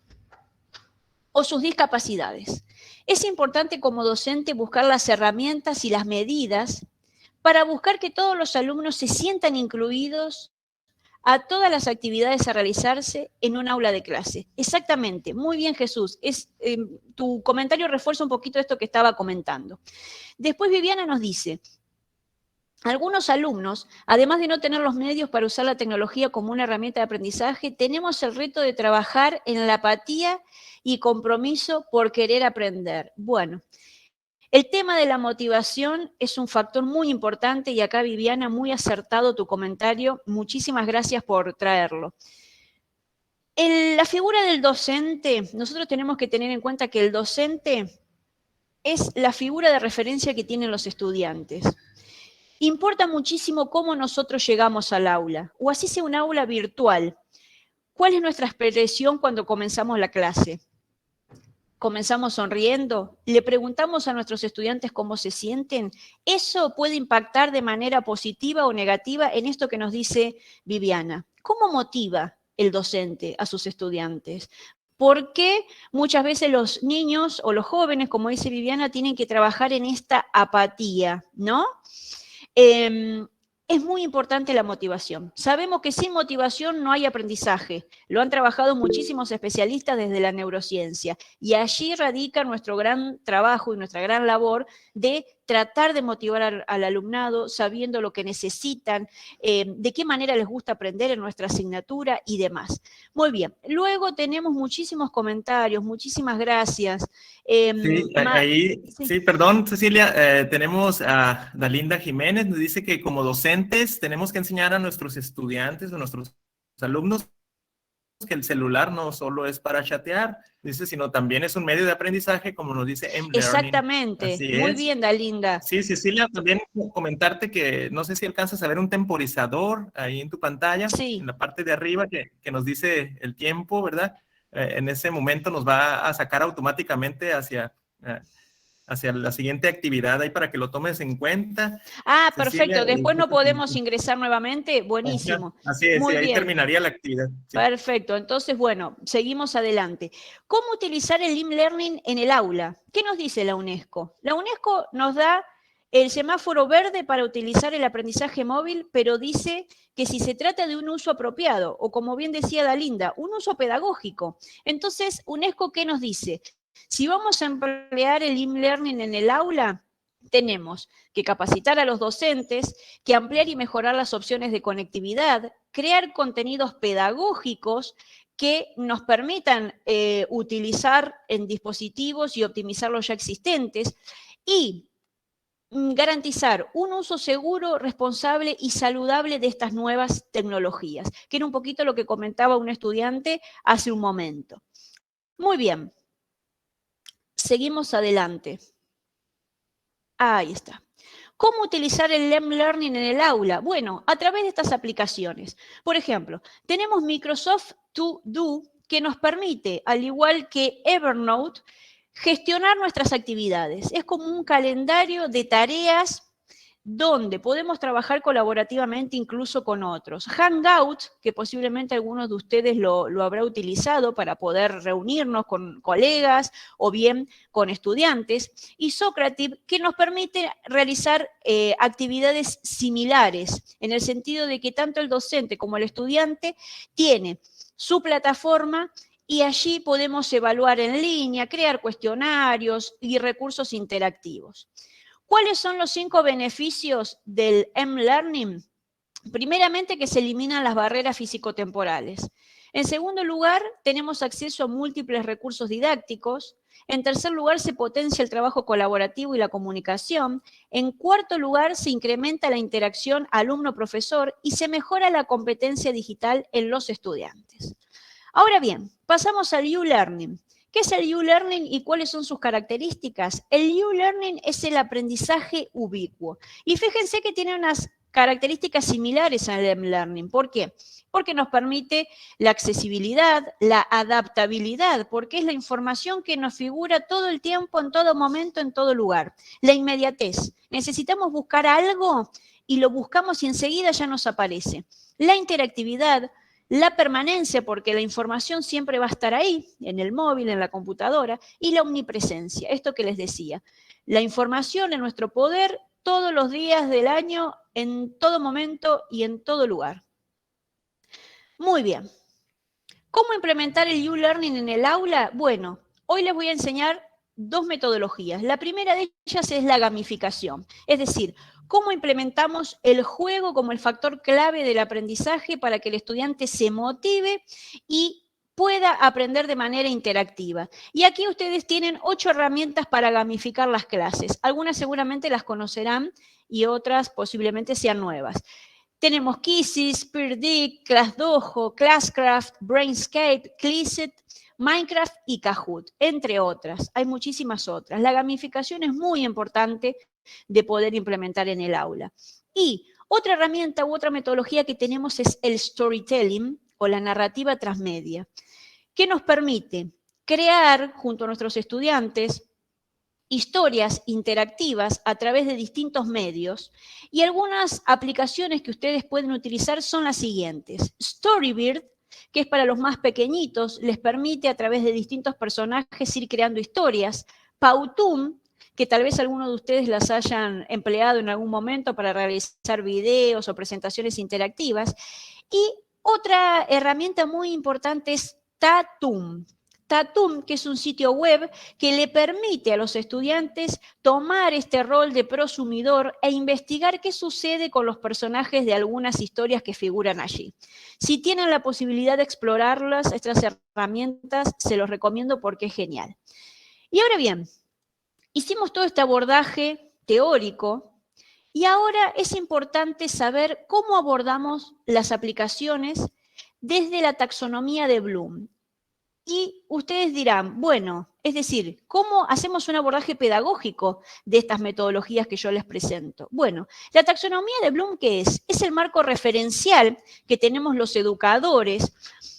o sus discapacidades. Es importante como docente buscar las herramientas y las medidas para buscar que todos los alumnos se sientan incluidos a todas las actividades a realizarse en un aula de clase. Exactamente, muy bien, Jesús. Tu comentario refuerza un poquito esto que estaba comentando. Después Viviana nos dice, algunos alumnos, además de no tener los medios para usar la tecnología como una herramienta de aprendizaje, tenemos el reto de trabajar en la apatía y compromiso por querer aprender. Bueno, el tema de la motivación es un factor muy importante y acá, Viviana, muy acertado tu comentario. Muchísimas gracias por traerlo. En la figura del docente, nosotros tenemos que tener en cuenta que el docente es la figura de referencia que tienen los estudiantes. Importa muchísimo cómo nosotros llegamos al aula, o así sea un aula virtual. ¿Cuál es nuestra expresión cuando comenzamos la clase? ¿Comenzamos sonriendo? ¿Le preguntamos a nuestros estudiantes cómo se sienten? Eso puede impactar de manera positiva o negativa en esto que nos dice Viviana. ¿Cómo motiva el docente a sus estudiantes? ¿Por qué muchas veces los niños o los jóvenes, como dice Viviana, tienen que trabajar en esta apatía, ¿no? Es muy importante la motivación. Sabemos que sin motivación no hay aprendizaje. Lo han trabajado muchísimos especialistas desde la neurociencia. Y allí radica nuestro gran trabajo y nuestra gran labor de tratar de motivar al alumnado, sabiendo lo que necesitan, de qué manera les gusta aprender en nuestra asignatura y demás. Muy bien. Luego tenemos muchísimos comentarios. Muchísimas gracias. Sí, perdón, Cecilia, tenemos a Dalinda Jiménez, nos dice que como docentes tenemos que enseñar a nuestros estudiantes, a nuestros alumnos, que el celular no solo es para chatear, dice, sino también es un medio de aprendizaje, como nos dice M-Learning. Exactamente, muy bien, Dalinda. Sí, Cecilia, también comentarte que no sé si alcanzas a ver un temporizador ahí en tu pantalla, sí, en la parte de arriba que nos dice el tiempo, ¿verdad? En ese momento nos va a sacar automáticamente hacia la siguiente actividad ahí para que lo tomes en cuenta. Ah, Cecilia, perfecto. Después no podemos ingresar nuevamente. Buenísimo. Así es, muy ahí bien. Terminaría la actividad. Sí. Perfecto. Entonces, bueno, seguimos adelante. ¿Cómo utilizar el e-learning en el aula? ¿Qué nos dice la UNESCO? La UNESCO nos da el semáforo verde para utilizar el aprendizaje móvil, pero dice que si se trata de un uso apropiado, o como bien decía Dalinda, un uso pedagógico. Entonces, UNESCO, ¿qué nos dice? Si vamos a emplear el e-learning en el aula, tenemos que capacitar a los docentes, que ampliar y mejorar las opciones de conectividad, crear contenidos pedagógicos que nos permitan utilizar en dispositivos y optimizar los ya existentes y garantizar un uso seguro, responsable y saludable de estas nuevas tecnologías, que era un poquito lo que comentaba un estudiante hace un momento. Muy bien, seguimos adelante. Ahí está. ¿Cómo utilizar el Learning en el aula? Bueno, a través de estas aplicaciones. Por ejemplo, tenemos Microsoft To Do, que nos permite, al igual que Evernote, gestionar nuestras actividades. Es como un calendario de tareas donde podemos trabajar colaborativamente incluso con otros. Hangout, que posiblemente algunos de ustedes lo habrá utilizado para poder reunirnos con colegas o bien con estudiantes, y Socrative, que nos permite realizar actividades similares, en el sentido de que tanto el docente como el estudiante tiene su plataforma y allí podemos evaluar en línea, crear cuestionarios y recursos interactivos. ¿Cuáles son los 5 beneficios del M-Learning? Primeramente, que se eliminan las barreras físico-temporales. En segundo lugar, tenemos acceso a múltiples recursos didácticos. En tercer lugar, se potencia el trabajo colaborativo y la comunicación. En cuarto lugar, se incrementa la interacción alumno-profesor y se mejora la competencia digital en los estudiantes. Ahora bien, pasamos al U-Learning. ¿Qué es el U-Learning y cuáles son sus características? El U-Learning es el aprendizaje ubicuo. Y fíjense que tiene unas características similares al M-Learning. ¿Por qué? Porque nos permite la accesibilidad, la adaptabilidad, porque es la información que nos figura todo el tiempo, en todo momento, en todo lugar. La inmediatez. Necesitamos buscar algo y lo buscamos y enseguida ya nos aparece. La interactividad, la permanencia, porque la información siempre va a estar ahí, en el móvil, en la computadora, y la omnipresencia, esto que les decía. La información en nuestro poder todos los días del año, en todo momento y en todo lugar. Muy bien. ¿Cómo implementar el U-Learning en el aula? Bueno, hoy les voy a enseñar 2 metodologías. La primera de ellas es la gamificación, es decir, cómo implementamos el juego como el factor clave del aprendizaje para que el estudiante se motive y pueda aprender de manera interactiva. Y aquí ustedes tienen 8 herramientas para gamificar las clases. Algunas seguramente las conocerán y otras posiblemente sean nuevas. Tenemos Quizzes, Peerdict, ClassDojo, Classcraft, Brainscape, Quizlet, Minecraft y Kahoot, entre otras. Hay muchísimas otras. La gamificación es muy importante de poder implementar en el aula. Y otra herramienta u otra metodología que tenemos es el storytelling o la narrativa transmedia, que nos permite crear junto a nuestros estudiantes historias interactivas a través de distintos medios, y algunas aplicaciones que ustedes pueden utilizar son las siguientes. Storybird, que es para los más pequeñitos, les permite a través de distintos personajes ir creando historias. Powtoon, que tal vez algunos de ustedes las hayan empleado en algún momento para realizar videos o presentaciones interactivas. Y otra herramienta muy importante es Tatum. Tatum, que es un sitio web que le permite a los estudiantes tomar este rol de prosumidor e investigar qué sucede con los personajes de algunas historias que figuran allí. Si tienen la posibilidad de explorarlas, estas herramientas, se los recomiendo porque es genial. Y ahora bien, hicimos todo este abordaje teórico y ahora es importante saber cómo abordamos las aplicaciones desde la taxonomía de Bloom. Y ustedes dirán, bueno, es decir, ¿cómo hacemos un abordaje pedagógico de estas metodologías que yo les presento? Bueno, la taxonomía de Bloom, ¿qué es? Es el marco referencial que tenemos los educadores,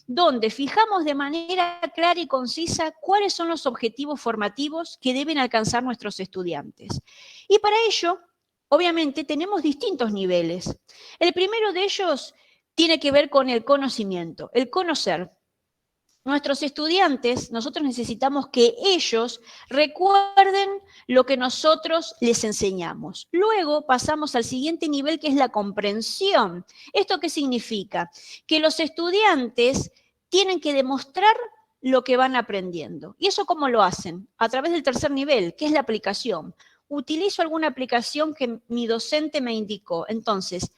donde fijamos de manera clara y concisa cuáles son los objetivos formativos que deben alcanzar nuestros estudiantes. Y para ello, obviamente, tenemos distintos niveles. El primero de ellos tiene que ver con el conocimiento, el conocer. Nuestros estudiantes, nosotros necesitamos que ellos recuerden lo que nosotros les enseñamos. Luego pasamos al siguiente nivel, que es la comprensión. ¿Esto qué significa? Que los estudiantes tienen que demostrar lo que van aprendiendo. ¿Y eso cómo lo hacen? A través del tercer nivel, que es la aplicación. Utilizo alguna aplicación que mi docente me indicó. Entonces,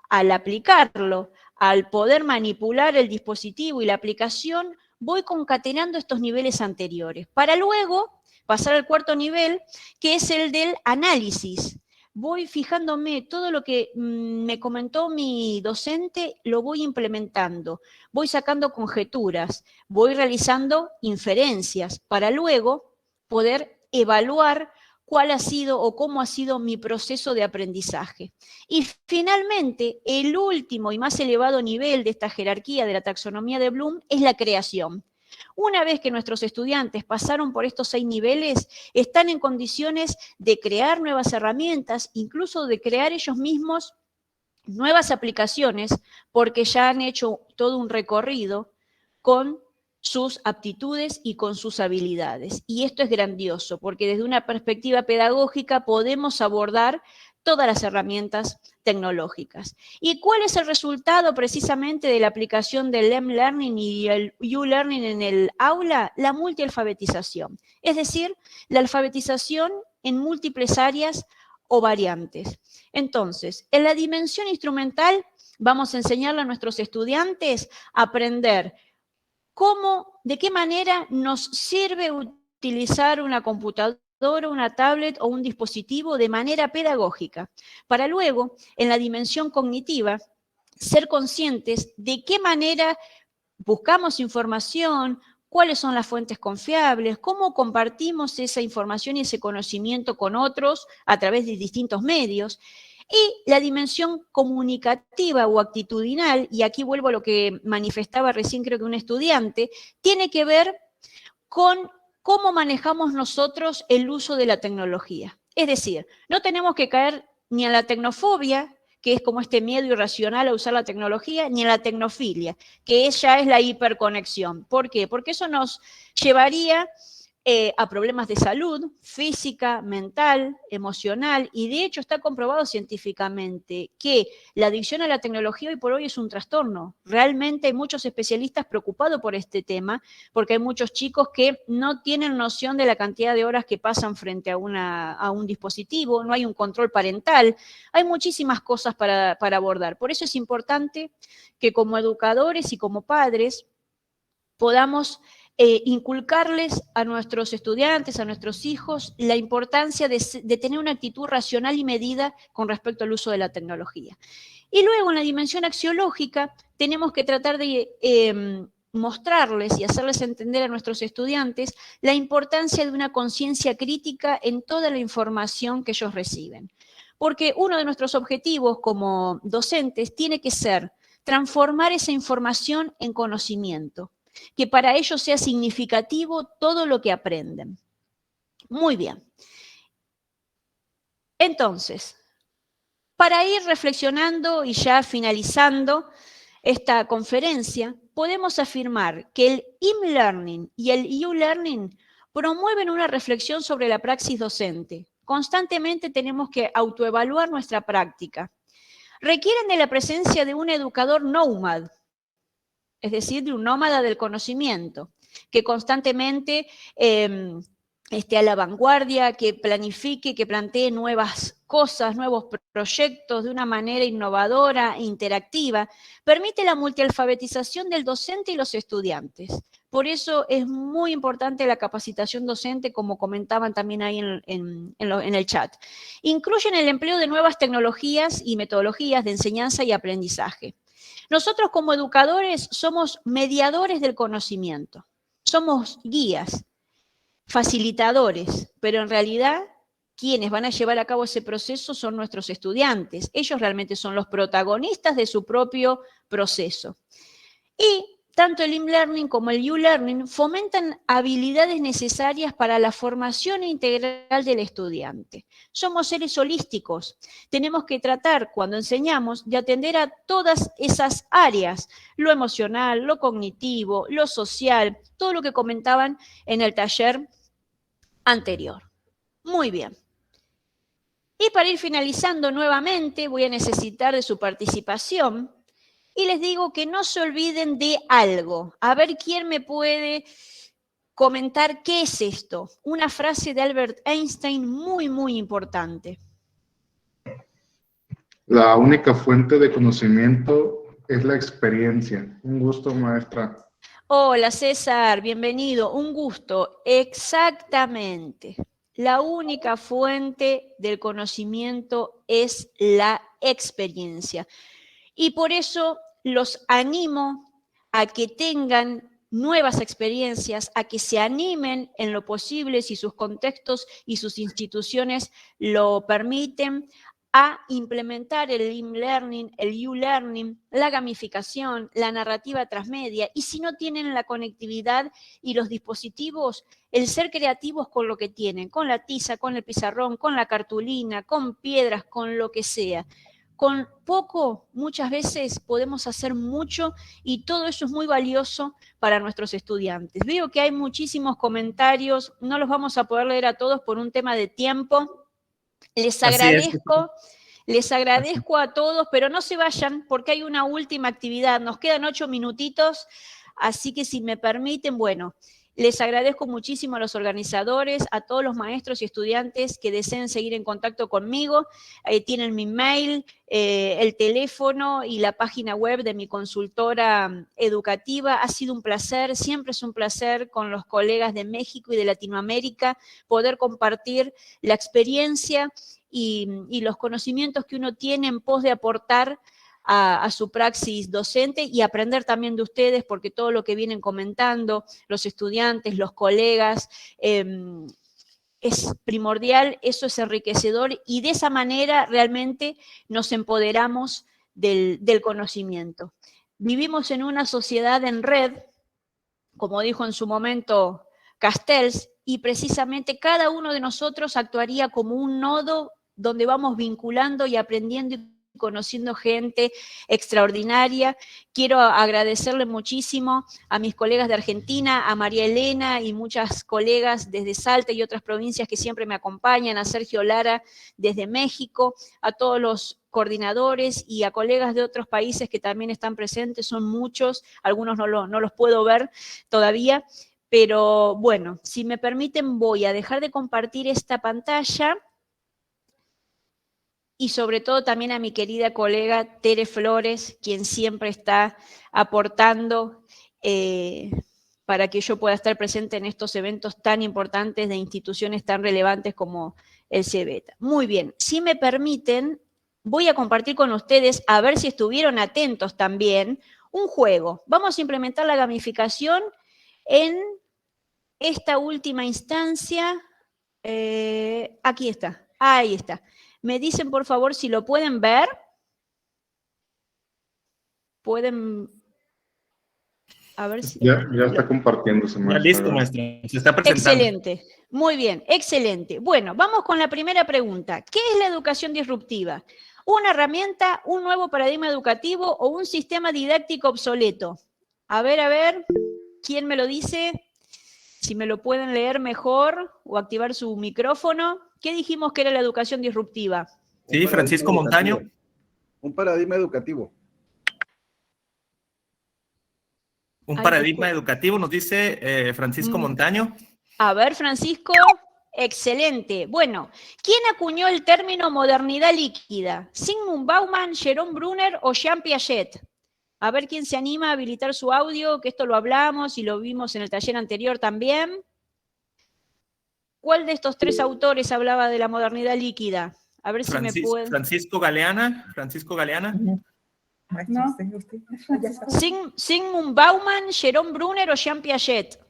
al aplicarlo, al poder manipular el dispositivo y la aplicación, voy concatenando estos niveles anteriores, para luego pasar al cuarto nivel, que es el del análisis. Voy fijándome, todo lo que me comentó mi docente lo voy implementando, voy sacando conjeturas, voy realizando inferencias para luego poder evaluar cuál ha sido o cómo ha sido mi proceso de aprendizaje. Y finalmente, el último y más elevado nivel de esta jerarquía de la taxonomía de Bloom es la creación. Una vez que nuestros estudiantes pasaron por estos 6 niveles, están en condiciones de crear nuevas herramientas, incluso de crear ellos mismos nuevas aplicaciones, porque ya han hecho todo un recorrido con sus aptitudes y con sus habilidades. Y esto es grandioso, porque desde una perspectiva pedagógica podemos abordar todas las herramientas tecnológicas. ¿Y cuál es el resultado precisamente de la aplicación del M-Learning y el U-Learning en el aula? La multialfabetización, es decir, la alfabetización en múltiples áreas o variantes. Entonces, en la dimensión instrumental vamos a enseñarle a nuestros estudiantes a aprender de qué manera nos sirve utilizar una computadora, una tablet o un dispositivo de manera pedagógica, para luego, en la dimensión cognitiva, ser conscientes de qué manera buscamos información, cuáles son las fuentes confiables, cómo compartimos esa información y ese conocimiento con otros a través de distintos medios. Y la dimensión comunicativa o actitudinal, y aquí vuelvo a lo que manifestaba recién creo que un estudiante, tiene que ver con cómo manejamos nosotros el uso de la tecnología. Es decir, no tenemos que caer ni en la tecnofobia, que es como este miedo irracional a usar la tecnología, ni en la tecnofilia, que ya es la hiperconexión. ¿Por qué? Porque eso nos llevaría a problemas de salud física, mental, emocional, y de hecho está comprobado científicamente que la adicción a la tecnología hoy por hoy es un trastorno. Realmente hay muchos especialistas preocupados por este tema, porque hay muchos chicos que no tienen noción de la cantidad de horas que pasan frente a un dispositivo, no hay un control parental, hay muchísimas cosas para abordar. Por eso es importante que como educadores y como padres podamos inculcarles a nuestros estudiantes, a nuestros hijos, la importancia de tener una actitud racional y medida con respecto al uso de la tecnología. Y luego en la dimensión axiológica tenemos que tratar de mostrarles y hacerles entender a nuestros estudiantes la importancia de una conciencia crítica en toda la información que ellos reciben. Porque uno de nuestros objetivos como docentes tiene que ser transformar esa información en conocimiento, que para ellos sea significativo todo lo que aprenden. Muy bien. Entonces, para ir reflexionando y ya finalizando esta conferencia, podemos afirmar que el e-learning y el U-learning promueven una reflexión sobre la praxis docente. Constantemente tenemos que autoevaluar nuestra práctica. Requieren de la presencia de un educador nómada, es decir, de un nómada del conocimiento, que constantemente esté a la vanguardia, que planifique, que plantee nuevas cosas, nuevos proyectos de una manera innovadora e interactiva, permite la multialfabetización del docente y los estudiantes. Por eso es muy importante la capacitación docente, como comentaban también ahí en el chat. Incluyen el empleo de nuevas tecnologías y metodologías de enseñanza y aprendizaje. Nosotros como educadores somos mediadores del conocimiento, somos guías, facilitadores, pero en realidad quienes van a llevar a cabo ese proceso son nuestros estudiantes. Ellos realmente son los protagonistas de su propio proceso. Y tanto el e-learning como el U-learning fomentan habilidades necesarias para la formación integral del estudiante. Somos seres holísticos. Tenemos que tratar, cuando enseñamos, de atender a todas esas áreas, lo emocional, lo cognitivo, lo social, todo lo que comentaban en el taller anterior. Muy bien. Y para ir finalizando nuevamente, voy a necesitar de su participación. Y les digo que no se olviden de algo. A ver quién me puede comentar qué es esto. Una frase de Albert Einstein muy, muy importante. La única fuente de conocimiento es la experiencia. Un gusto, maestra. Hola César, bienvenido, un gusto. Exactamente. La única fuente del conocimiento es la experiencia. Y por eso los animo a que tengan nuevas experiencias, a que se animen en lo posible, si sus contextos y sus instituciones lo permiten, a implementar el e-learning, el U-learning, la gamificación, la narrativa transmedia, y si no tienen la conectividad y los dispositivos, el ser creativos con lo que tienen, con la tiza, con el pizarrón, con la cartulina, con piedras, con lo que sea. Con poco, muchas veces podemos hacer mucho y todo eso es muy valioso para nuestros estudiantes. Veo que hay muchísimos comentarios, no los vamos a poder leer a todos por un tema de tiempo. Les agradezco a todos, pero no se vayan porque hay una última actividad. Nos quedan 8 minutitos, así que si me permiten, bueno, les agradezco muchísimo a los organizadores, a todos los maestros y estudiantes que deseen seguir en contacto conmigo. Tienen mi mail, el teléfono y la página web de mi consultora educativa. Ha sido un placer, siempre es un placer con los colegas de México y de Latinoamérica poder compartir la experiencia y los conocimientos que uno tiene en pos de aportar a su praxis docente y aprender también de ustedes, porque todo lo que vienen comentando, los estudiantes, los colegas, es primordial, eso es enriquecedor y de esa manera realmente nos empoderamos del conocimiento. Vivimos en una sociedad en red, como dijo en su momento Castells, y precisamente cada uno de nosotros actuaría como un nodo donde vamos vinculando y aprendiendo y conociendo gente extraordinaria. Quiero agradecerle muchísimo a mis colegas de Argentina, a María Elena y muchas colegas desde Salta y otras provincias que siempre me acompañan, a Sergio Lara desde México, a todos los coordinadores y a colegas de otros países que también están presentes, son muchos, algunos no los puedo ver todavía, pero bueno, si me permiten voy a dejar de compartir esta pantalla. Y sobre todo también a mi querida colega Tere Flores, quien siempre está aportando para que yo pueda estar presente en estos eventos tan importantes de instituciones tan relevantes como el CEBETA. Muy bien, si me permiten, voy a compartir con ustedes, a ver si estuvieron atentos también, un juego. Vamos a implementar la gamificación en esta última instancia. Aquí está, ahí está. Me dicen, por favor, si lo pueden ver. ¿Pueden? A ver si... Ya está compartiéndose, maestra. Ya listo, maestra. Se está presentando. Excelente. Muy bien, excelente. Bueno, vamos con la primera pregunta. ¿Qué es la educación disruptiva? ¿Una herramienta, un nuevo paradigma educativo o un sistema didáctico obsoleto? A ver, ¿quién me lo dice? Si me lo pueden leer mejor o activar su micrófono. ¿Qué dijimos que era la educación disruptiva? Sí, Francisco Montaño. Un paradigma educativo. Un paradigma educativo, nos dice Francisco Montaño. A ver, Francisco, excelente. Bueno, ¿quién acuñó el término modernidad líquida? ¿Zygmunt Bauman, Jerome Brunner o Jean Piaget? A ver quién se anima a habilitar su audio, que esto lo hablamos y lo vimos en el taller anterior también. ¿Cuál de estos tres autores hablaba de la modernidad líquida? A ver si me pueden... Francisco Galeana. No. ¿Zygmunt Bauman, Jerome Brunner o Jean Piaget?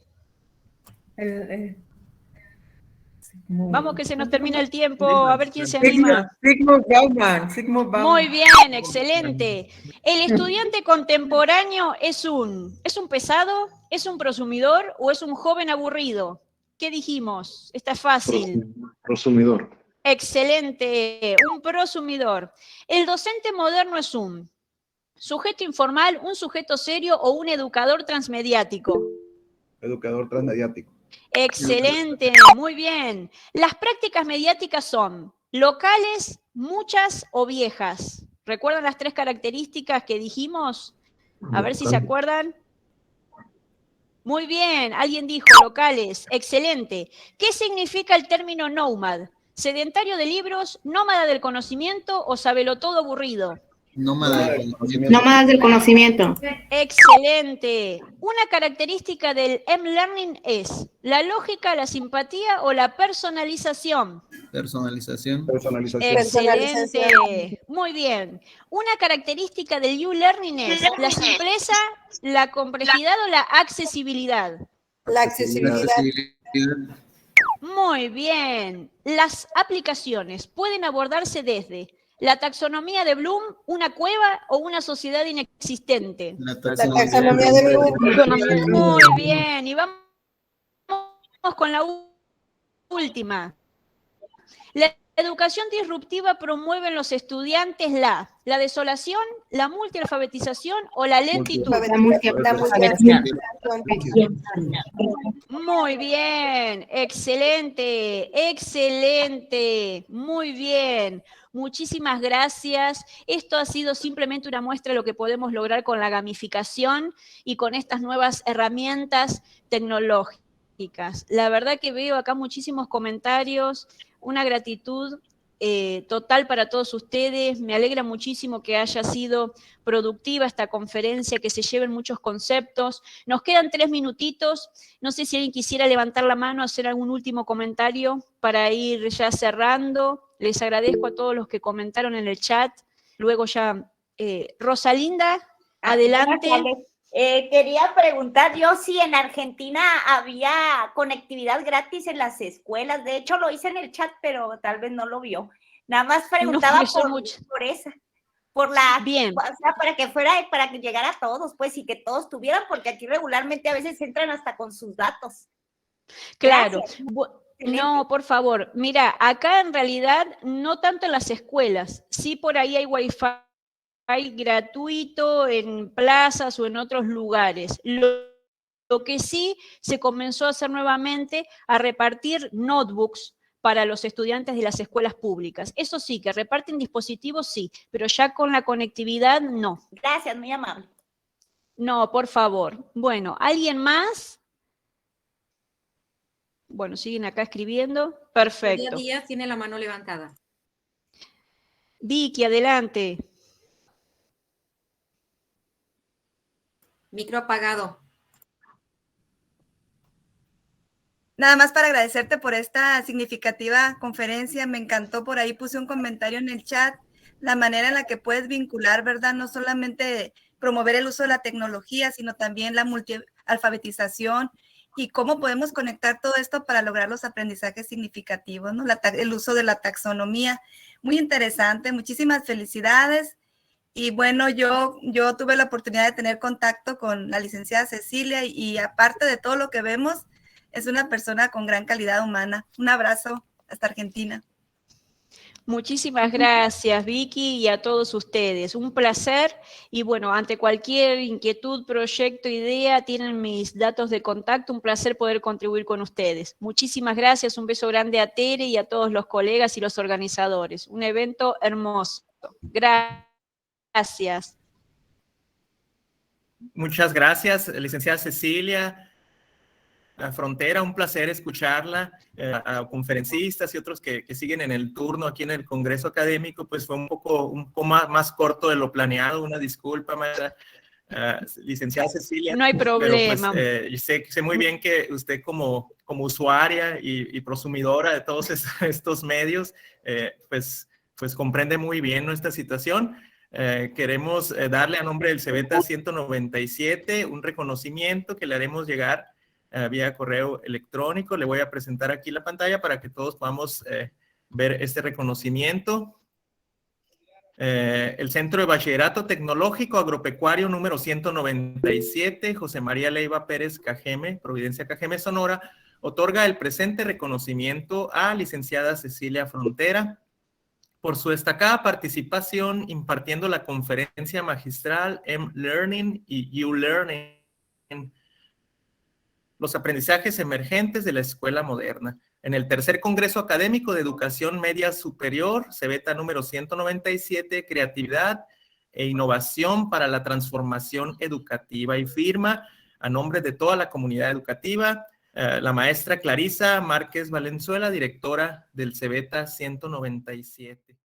Vamos que se nos termina el tiempo, a ver quién se anima. Zygmunt Bauman. Muy bien, excelente. ¿El estudiante contemporáneo es un pesado, es un prosumidor o es un joven aburrido? ¿Qué dijimos? Esta es fácil. Prosumidor. Excelente, un prosumidor. ¿El docente moderno es un sujeto informal, un sujeto serio o un educador transmediático? Educador transmediático. Excelente, muy bien. Las prácticas mediáticas son locales, muchas o viejas. ¿Recuerdan las tres características que dijimos? A ver si se acuerdan. Muy bien, alguien dijo locales, excelente. ¿Qué significa el término nómad? ¿Sedentario de libros, nómada del conocimiento o sabelotodo aburrido? Nómada del conocimiento. Nómadas del conocimiento. Excelente. Una característica del M-Learning es la lógica, la simpatía o la personalización. Personalización. Personalización. Excelente. Muy bien. Una característica del U-Learning es la simpleza, la complejidad o la accesibilidad. La accesibilidad. Accesibilidad. Muy bien. Las aplicaciones pueden abordarse desde la taxonomía de Bloom, una cueva o una sociedad inexistente. La La taxonomía de Bloom. Muy bien. Y vamos con la última. La educación disruptiva promueve en los estudiantes la desolación, la multialfabetización o la lentitud. La multialfabetización. Muy bien, excelente, excelente, muy bien. Muchísimas gracias. Esto ha sido simplemente una muestra de lo que podemos lograr con la gamificación y con estas nuevas herramientas tecnológicas. La verdad que veo acá muchísimos comentarios, una gratitud total para todos ustedes. Me alegra muchísimo que haya sido productiva esta conferencia, que se lleven muchos conceptos. Nos quedan 3 minutitos. No sé si alguien quisiera levantar la mano, hacer algún último comentario para ir ya cerrando. Les agradezco a todos los que comentaron en el chat. Luego ya, Rosalinda, adelante. Quería preguntar yo si en Argentina había conectividad gratis en las escuelas. De hecho, lo hice en el chat, pero tal vez no lo vio. Nada más preguntaba por esa. Por la, bien. O sea, para que fuera, para que llegara a todos, pues, y que todos tuvieran, porque aquí regularmente a veces entran hasta con sus datos. Claro. No, por favor. Mira, acá en realidad no tanto en las escuelas. Sí, por ahí hay Wi-Fi gratuito en plazas o en otros lugares. Lo que sí se comenzó a hacer nuevamente, a repartir notebooks para los estudiantes de las escuelas públicas. Eso sí, que reparten dispositivos, sí, pero ya con la conectividad, no. Gracias, muy amable. No, por favor. Bueno, ¿alguien más? Bueno, siguen acá escribiendo. Perfecto. Díaz tiene la mano levantada. Vicky, adelante. Micro apagado. Nada más para agradecerte por esta significativa conferencia. Me encantó, por ahí puse un comentario en el chat, la manera en la que puedes vincular, ¿verdad? No solamente promover el uso de la tecnología, sino también la multialfabetización y cómo podemos conectar todo esto para lograr los aprendizajes significativos, ¿no? El uso de la taxonomía. Muy interesante, muchísimas felicidades. Y bueno, yo tuve la oportunidad de tener contacto con la licenciada Cecilia y aparte de todo lo que vemos, es una persona con gran calidad humana. Un abrazo hasta Argentina. Muchísimas gracias, Vicky, y a todos ustedes. Un placer. Y bueno, ante cualquier inquietud, proyecto, idea, tienen mis datos de contacto. Un placer poder contribuir con ustedes. Muchísimas gracias. Un beso grande a Tere y a todos los colegas y los organizadores. Un evento hermoso. Gracias. Muchas gracias, licenciada Cecilia. Frontera, un placer escucharla, a conferencistas y otros que siguen en el turno aquí en el Congreso Académico, pues fue un poco más corto de lo planeado, una disculpa, licenciada Cecilia. No hay problema. Pero, pues, sé muy bien que usted como usuaria y prosumidora de todos estos medios, pues comprende muy bien nuestra situación. Queremos darle a nombre del CEBETA 197 un reconocimiento que le haremos llegar vía correo electrónico. Le voy a presentar aquí la pantalla para que todos podamos ver este reconocimiento. El Centro de Bachillerato Tecnológico Agropecuario número 197, José María Leiva Pérez Cajeme, Providencia Cajeme, Sonora, otorga el presente reconocimiento a licenciada Cecilia Frontera por su destacada participación impartiendo la conferencia magistral M-Learning y U-Learning, los aprendizajes emergentes de la escuela moderna, en el tercer Congreso Académico de Educación Media Superior, CEBETA número 197, Creatividad e Innovación para la Transformación Educativa, y firma a nombre de toda la comunidad educativa la maestra Clarisa Márquez Valenzuela, directora del CEBETA 197.